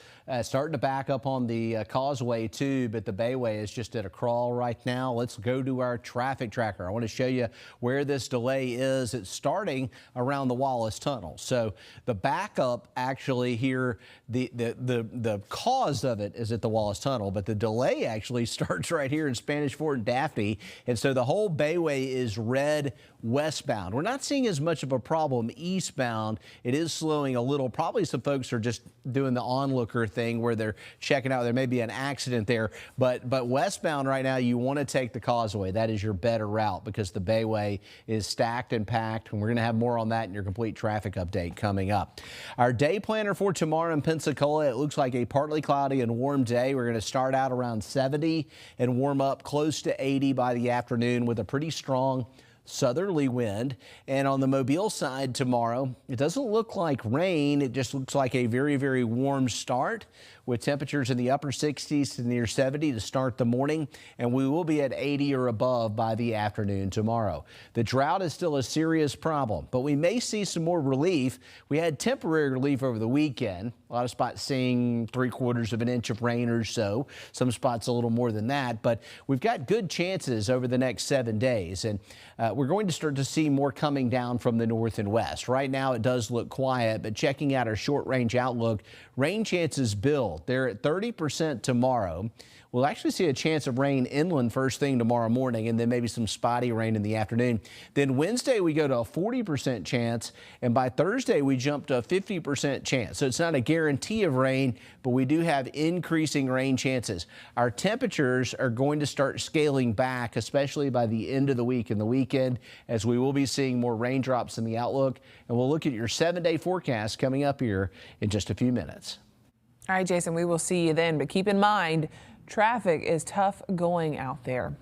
Starting to back up on the Causeway too, but the Bayway is just at a crawl right now. Let's go to our traffic tracker. I want to show you where this delay is. It's starting around the Wallace Tunnel. So the backup actually here, the cause of it is at the Wallace Tunnel, but the delay actually starts right here in Spanish Fort and Daphne. And so the whole Bayway is red westbound. We're not seeing as much of a problem eastbound. It is slowing a little. Probably some folks are just doing the onlooker thing where they're checking out. There may be an accident there, but westbound right now, you want to take the Causeway. That is your better route because the Bayway is stacked and packed, and we're going to have more on that in your complete traffic update coming up. Our day planner for tomorrow in Pensacola, it looks like a partly cloudy and warm day. We're going to start out around 70 and warm up close to 80 by the afternoon with a pretty strong southerly wind. And on the Mobile side tomorrow, it doesn't look like rain. It just looks like a very, very warm start with temperatures in the upper 60s to near 70 to start the morning. And we will be at 80 or above by the afternoon tomorrow. The drought is still a serious problem, but we may see some more relief. We had temporary relief over the weekend. A lot of spots seeing 3/4 of an inch of rain or so. Some spots a little more than that, but we've got good chances over the next 7 days. And we're going to start to see more coming down from the north and west. Right now it does look quiet, but checking out our short range outlook, rain chances build. They're at 30% tomorrow. We'll actually see a chance of rain inland first thing tomorrow morning and then maybe some spotty rain in the afternoon. Then Wednesday we go to a 40% chance, and by Thursday we jump to a 50% chance. So it's not a guarantee of rain, but we do have increasing rain chances. Our temperatures are going to start scaling back, especially by the end of the week and the weekend, as we will be seeing more raindrops in the outlook. And we'll look at your 7-day forecast coming up here in just a few minutes. All right, Jason, we will see you then, but keep in mind, traffic is tough going out there.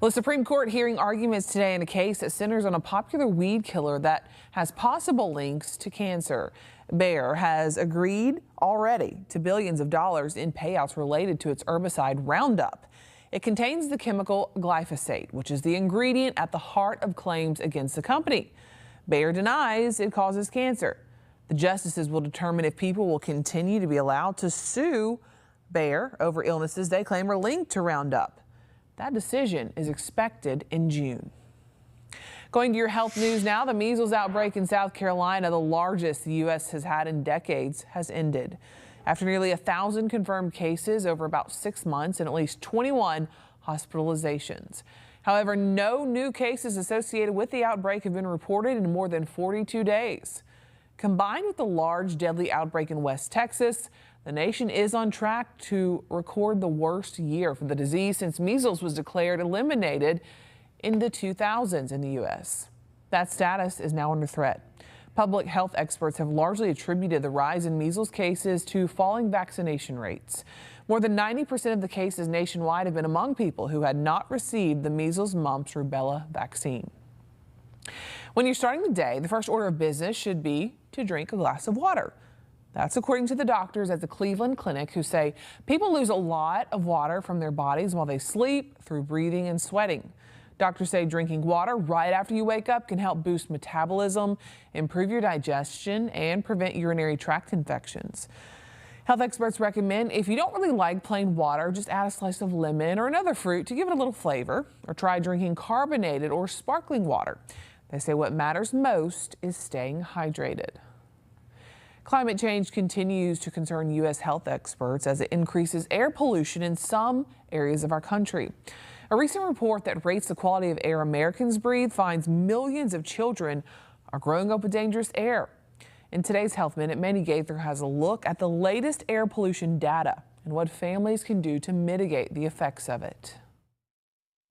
Well, the Supreme Court hearing arguments today in a case that centers on a popular weed killer that has possible links to cancer. Bayer has agreed already to billions of dollars in payouts related to its herbicide Roundup. It contains the chemical glyphosate, which is the ingredient at the heart of claims against the company. Bayer denies it causes cancer. The justices will determine if people will continue to be allowed to sue Bayer over illnesses they claim are linked to Roundup. That decision is expected in June. Going to your health news now, the measles outbreak in South Carolina, the largest the U.S. has had in decades, has ended. After nearly 1,000 confirmed cases over about 6 months and at least 21 hospitalizations. However, no new cases associated with the outbreak have been reported in more than 42 days. Combined with the large deadly outbreak in West Texas, the nation is on track to record the worst year for the disease since measles was declared eliminated in the 2000s in the U.S. That status is now under threat. Public health experts have largely attributed the rise in measles cases to falling vaccination rates. More than 90% of the cases nationwide have been among people who had not received the measles, mumps, rubella vaccine. When you're starting the day, the first order of business should be to drink a glass of water. That's according to the doctors at the Cleveland Clinic, who say people lose a lot of water from their bodies while they sleep through breathing and sweating. Doctors say drinking water right after you wake up can help boost metabolism, improve your digestion, and prevent urinary tract infections. Health experts recommend if you don't really like plain water, just add a slice of lemon or another fruit to give it a little flavor, or try drinking carbonated or sparkling water. They say what matters most is staying hydrated. Climate change continues to concern U.S. health experts as it increases air pollution in some areas of our country. A recent report that rates the quality of air Americans breathe finds millions of children are growing up with dangerous air. In today's Health Minute, Mandy Gaither has a look at the latest air pollution data and what families can do to mitigate the effects of it.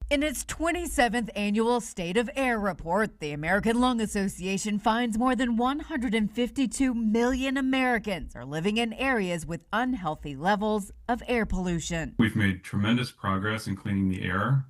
In its 27th annual State of Air report, the American Lung Association finds more than 152 million Americans are living in areas with unhealthy levels of air pollution. We've made tremendous progress in cleaning the air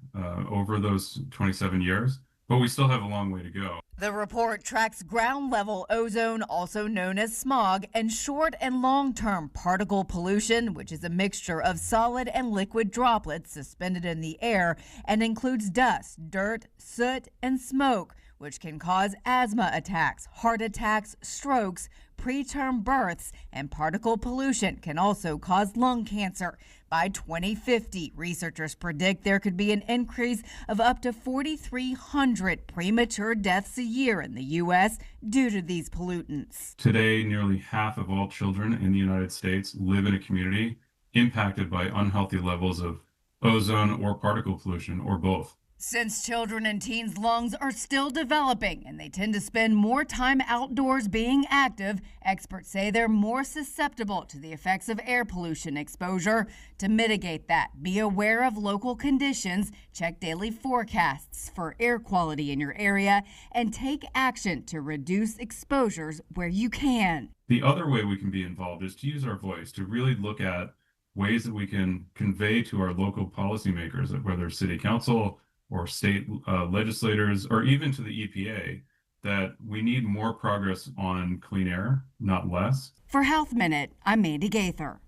over those 27 years, but we still have a long way to go. The report tracks ground level ozone, also known as smog, and short and long-term particle pollution, which is a mixture of solid and liquid droplets suspended in the air and includes dust, dirt, soot, and smoke, which can cause asthma attacks, heart attacks, strokes, preterm births, and particle pollution can also cause lung cancer. By 2050, researchers predict there could be an increase of up to 4,300 premature deaths a year in the U.S. due to these pollutants. Today, nearly half of all children in the United States live in a community impacted by unhealthy levels of ozone or particle pollution, or both. Since children and teens' lungs are still developing and they tend to spend more time outdoors being active, experts say they're more susceptible to the effects of air pollution exposure. To mitigate that, be aware of local conditions, check daily forecasts for air quality in your area, and take action to reduce exposures where you can. The other way we can be involved is to use our voice, to really look at ways that we can convey to our local policymakers, whether city council or state legislators, or even to the EPA, that we need more progress on clean air, not less. For Health Minute, I'm Mandy Gaither.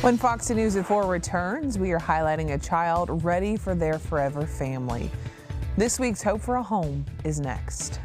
When Fox News at 4 returns, we are highlighting a child ready for their forever family. This week's Hope for a Home is next.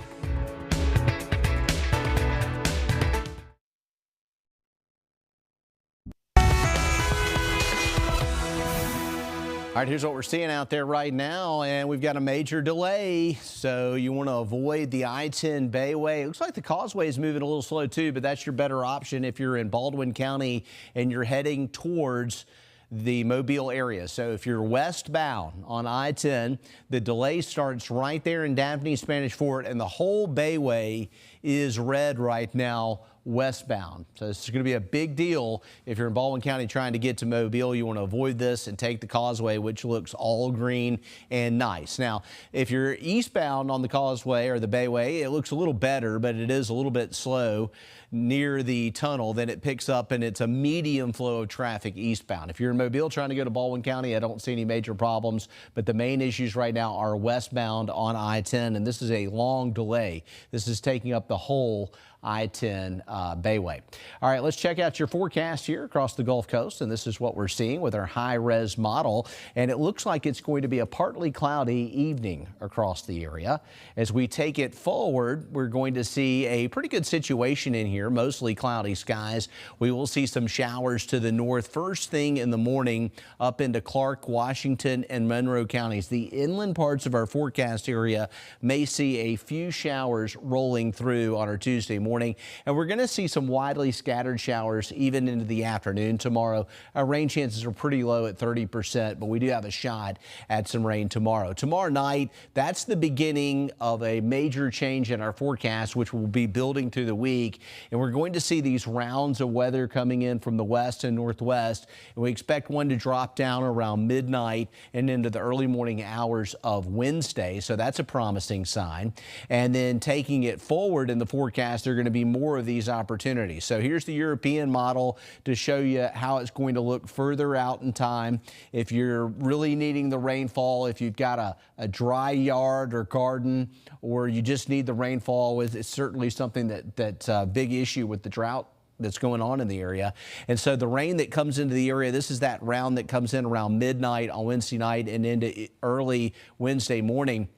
All right, here's what we're seeing out there right now, and we've got a major delay, so you want to avoid the I-10 Bayway. It looks like the causeway is moving a little slow too, but that's your better option if you're in Baldwin County and you're heading towards the Mobile area. So if you're westbound on I-10, the delay starts right there in Daphne Spanish Fort, and the whole Bayway is red right now westbound. So this is going to be a big deal if you're in Baldwin County trying to get to Mobile. You want to avoid this and take the causeway, which looks all green and nice. Now, if you're eastbound on the causeway or the Bayway, it looks a little better, but it is a little bit slow near the tunnel. Then it picks up and it's a medium flow of traffic eastbound. If you're in Mobile trying to go to Baldwin County, I don't see any major problems, but the main issues right now are westbound on I-10, and this is a long delay. This is taking up the whole I-10 Bayway. All right, let's check out your forecast here across the Gulf Coast, and this is what we're seeing with our high-res model, and it looks like it's going to be a partly cloudy evening across the area. As we take it forward, we're going to see a pretty good situation in here, mostly cloudy skies. We will see some showers to the north first thing in the morning up into Clark, Washington, and Monroe counties. The inland parts of our forecast area may see a few showers rolling through on our Tuesday morning. And we're going to see some widely scattered showers even into the afternoon tomorrow. Our rain chances are pretty low at 30%, but we do have a shot at some rain tomorrow. Tomorrow night, that's the beginning of a major change in our forecast, which will be building through the week. And we're going to see these rounds of weather coming in from the west and northwest. And we expect one to drop down around midnight and into the early morning hours of Wednesday. So that's a promising sign. And then taking it forward in the forecast, they're going to be more of these opportunities. So here's the European model to show you how it's going to look further out in time. If you're really needing the rainfall, if you've got a dry yard or garden, or you just need the rainfall, it's certainly something that's a big issue with the drought that's going on in the area. And so the rain that comes into the area, this is that round that comes in around midnight on Wednesday night and into early Wednesday morning.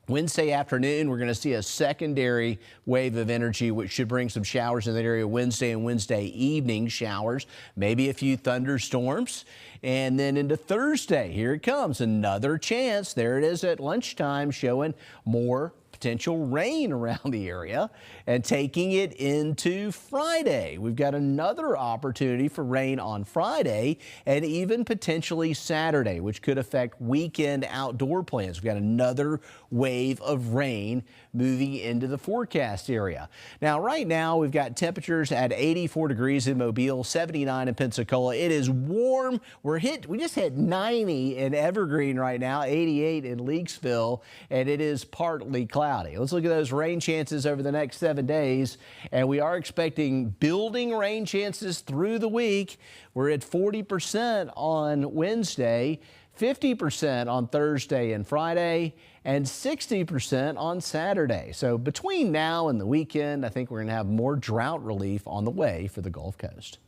Wednesday afternoon, we're going to see a secondary wave of energy, which should bring some showers in that area. Wednesday and Wednesday evening showers, maybe a few thunderstorms. And then into Thursday, here it comes, another chance. There it is at lunchtime, showing more potential rain around the area and taking it into Friday. We've got another opportunity for rain on Friday and even potentially Saturday, which could affect weekend outdoor plans. We've got another wave of rain moving into the forecast area. Now, right now, we've got temperatures at 84 degrees in Mobile, 79 in Pensacola. It is warm. We just hit 90 in Evergreen right now, 88 in Leakesville, and it is partly cloudy. Let's look at those rain chances over the next 7 days, and we are expecting building rain chances through the week. We're at 40% on Wednesday, 50% on Thursday and Friday, and 60% on Saturday. So between now and the weekend, I think we're going to have more drought relief on the way for the Gulf Coast.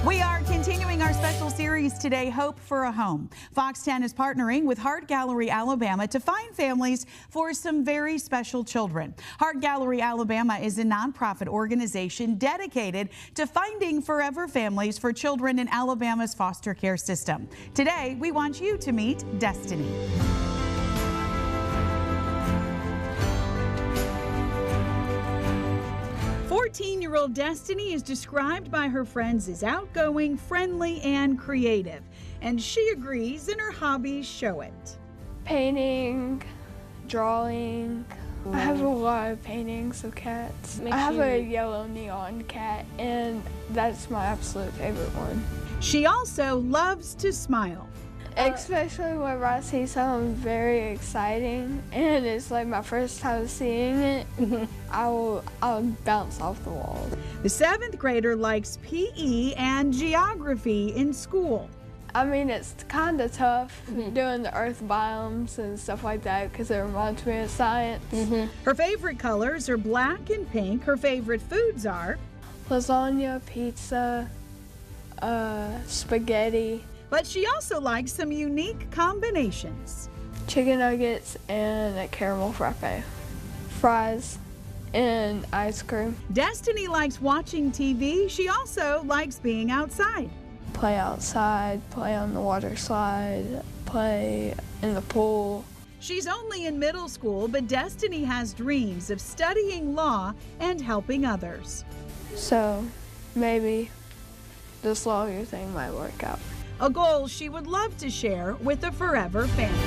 We are continuing our special series today, Hope for a Home. Fox 10 is partnering with Heart Gallery Alabama to find families for some very special children. Heart Gallery Alabama is a nonprofit organization dedicated to finding forever families for children in Alabama's foster care system. Today, we want you to meet Destiny. 14-year-old Destiny is described by her friends as outgoing, friendly, and creative. And she agrees, and her hobbies show it. Painting, drawing. I have a lot of paintings of cats. I have a yellow neon cat, and that's my absolute favorite one. She also loves to smile. Especially whenever I see something very exciting and it's like my first time seeing it, I'll bounce off the wall. The 7th grader likes PE and geography in school. I mean, it's kind of tough doing the earth biomes and stuff like that because it reminds me of science. Her favorite colors are black and pink. Her favorite foods are lasagna, pizza, spaghetti. But she also likes some unique combinations. Chicken nuggets and a caramel frappe, fries, and ice cream. Destiny likes watching TV. She also likes being outside. Play outside, play on the water slide, play in the pool. She's only in middle school, but Destiny has dreams of studying law and helping others. So maybe this lawyer thing might work out. A goal she would love to share with a forever family.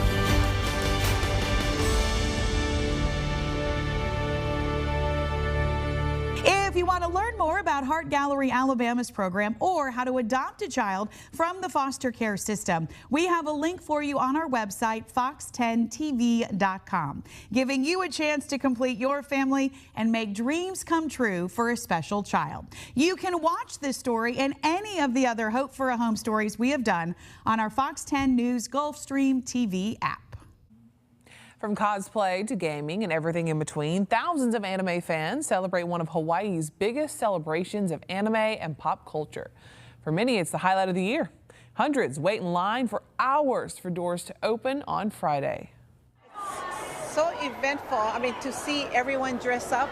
If you want to learn more about Heart Gallery Alabama's program or how to adopt a child from the foster care system, we have a link for you on our website, fox10tv.com, giving you a chance to complete your family and make dreams come true for a special child. You can watch this story and any of the other Hope for a Home stories we have done on our Fox 10 News Gulfstream TV app. From cosplay to gaming and everything in between, thousands of anime fans celebrate one of Hawaii's biggest celebrations of anime and pop culture. For many, it's the highlight of the year. Hundreds wait in line for hours for doors to open on Friday. So eventful. I mean, to see everyone dress up,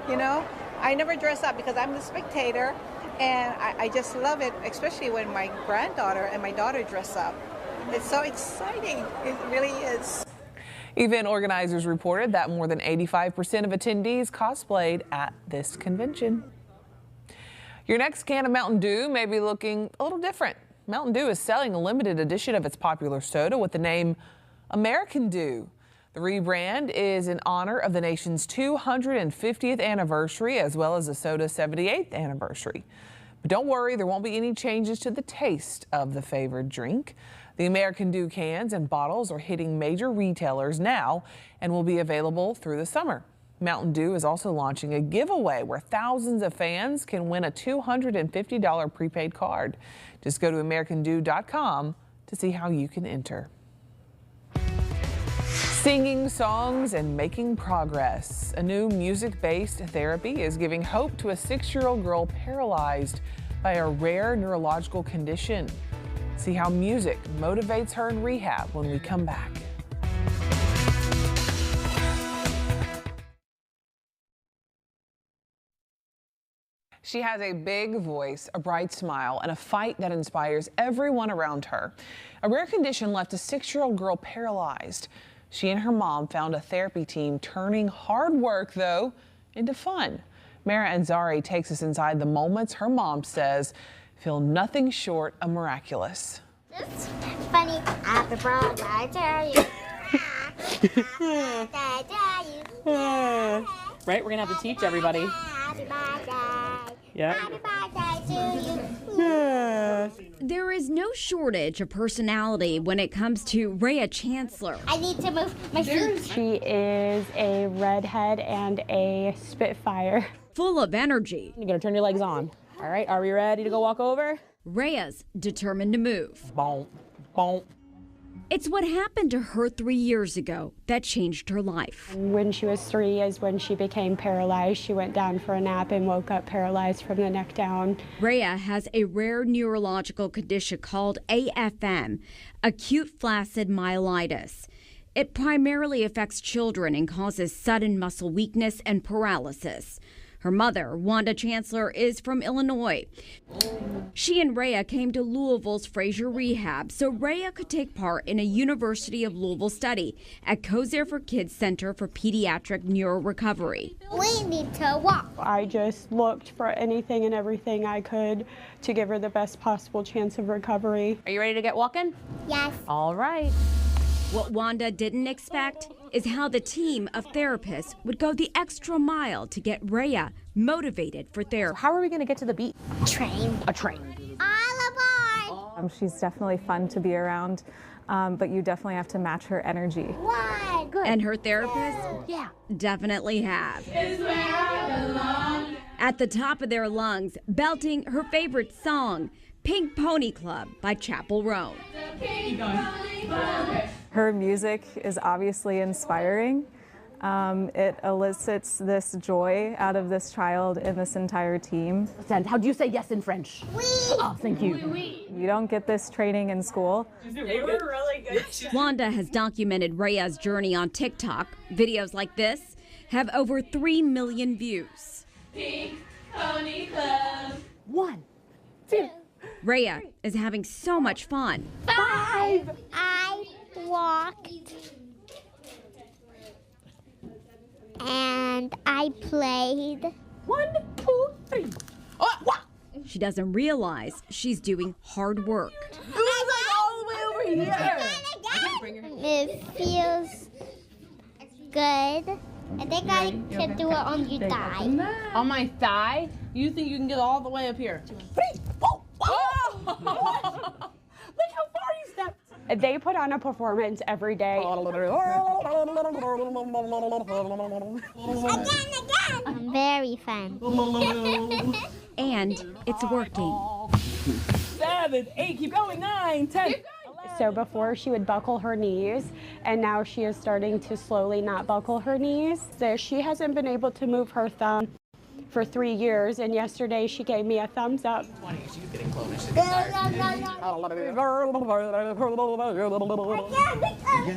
you know. I never dress up because I'm the spectator, and I just love it, especially when my granddaughter and my daughter dress up. It's so exciting. It really is. Event organizers reported that more than 85% of attendees cosplayed at this convention. Your next can of Mountain Dew may be looking a little different. Mountain Dew is selling a limited edition of its popular soda with the name American Dew. The rebrand is in honor of the nation's 250th anniversary as well as the soda's 78th anniversary. But don't worry, there won't be any changes to the taste of the favored drink. The American Dew cans and bottles are hitting major retailers now and will be available through the summer. Mountain Dew is also launching a giveaway where thousands of fans can win a $250 prepaid card. Just go to americandew.com to see how you can enter. Singing songs and making progress. A new music-based therapy is giving hope to a 6-year-old girl paralyzed by a rare neurological condition. See how music motivates her in rehab when we come back. She has a big voice, a bright smile, and a fight that inspires everyone around her. A rare condition left a 6-year-old girl paralyzed. She and her mom found a therapy team turning hard work, though, into fun. Mara Anzari takes us inside the moments her mom says feel nothing short of miraculous. It's funny. Happy birthday to you. Right, we're gonna have to teach everybody. Happy birthday. Yeah. Happy birthday to you. There is no shortage of personality when it comes to Rhea Chancellor. I need to move my feet. She is a redhead and a spitfire. Full of energy. You're gonna turn your legs on. All right, are we ready to go walk over? Rhea's determined to move. Bonk, bonk. It's what happened to her 3 years ago that changed her life. When she was 3 is when she became paralyzed. She went down for a nap and woke up paralyzed from the neck down. Rhea has a rare neurological condition called AFM, acute flaccid myelitis. It primarily affects children and causes sudden muscle weakness and paralysis. Her mother, Wanda Chancellor, is from Illinois. She and Rhea came to Louisville's Fraser Rehab so Rhea could take part in a University of Louisville study at Kosar for Kids Center for Pediatric Neurorecovery. We need to walk. I just looked for anything and everything I could to give her the best possible chance of recovery. Are you ready to get walking? Yes. All right. What Wanda didn't expect is how the team of therapists would go the extra mile to get Rhea motivated for therapy. How are we going to get to the beach? Train. A train. All aboard. She's definitely fun to be around, but you definitely have to match her energy. One. Good. And her therapists, definitely have. At the top of their lungs, belting her favorite song, Pink Pony Club by Chappell Roan. Her music is obviously inspiring. It elicits this joy out of this child and this entire team. And how do you say yes in French? Oui. Oh, thank you. You don't get this training in school. They were really good. Wanda has documented Rhea's journey on TikTok. Videos like this have over 3 million views. Pink Pony Club. 1, 2. Rhea is having so much fun. 5. I walked. And I played. 1, 2, 3. Oh, wow. She doesn't realize she's doing hard work. It was like all the way over here. It feels good. I think I can do it on your thigh. On my thigh? You think you can get all the way up here? 3. Whoa. Oh. Look how far you stepped. They put on a performance every day. Very fun. And it's working. 7, 8, keep going, 9, 10. So before she would buckle her knees, and now she is starting to slowly not buckle her knees. So she hasn't been able to move her thumb for 3 years, and yesterday she gave me a thumbs up. 20, she's getting close.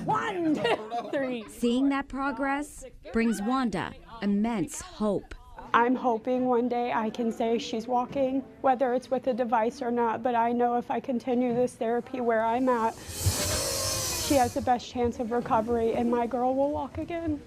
1, 2, 3. Seeing that progress brings Wanda immense hope. I'm hoping one day I can say she's walking, whether it's with a device or not, but I know if I continue this therapy where I'm at, she has the best chance of recovery and my girl will walk again.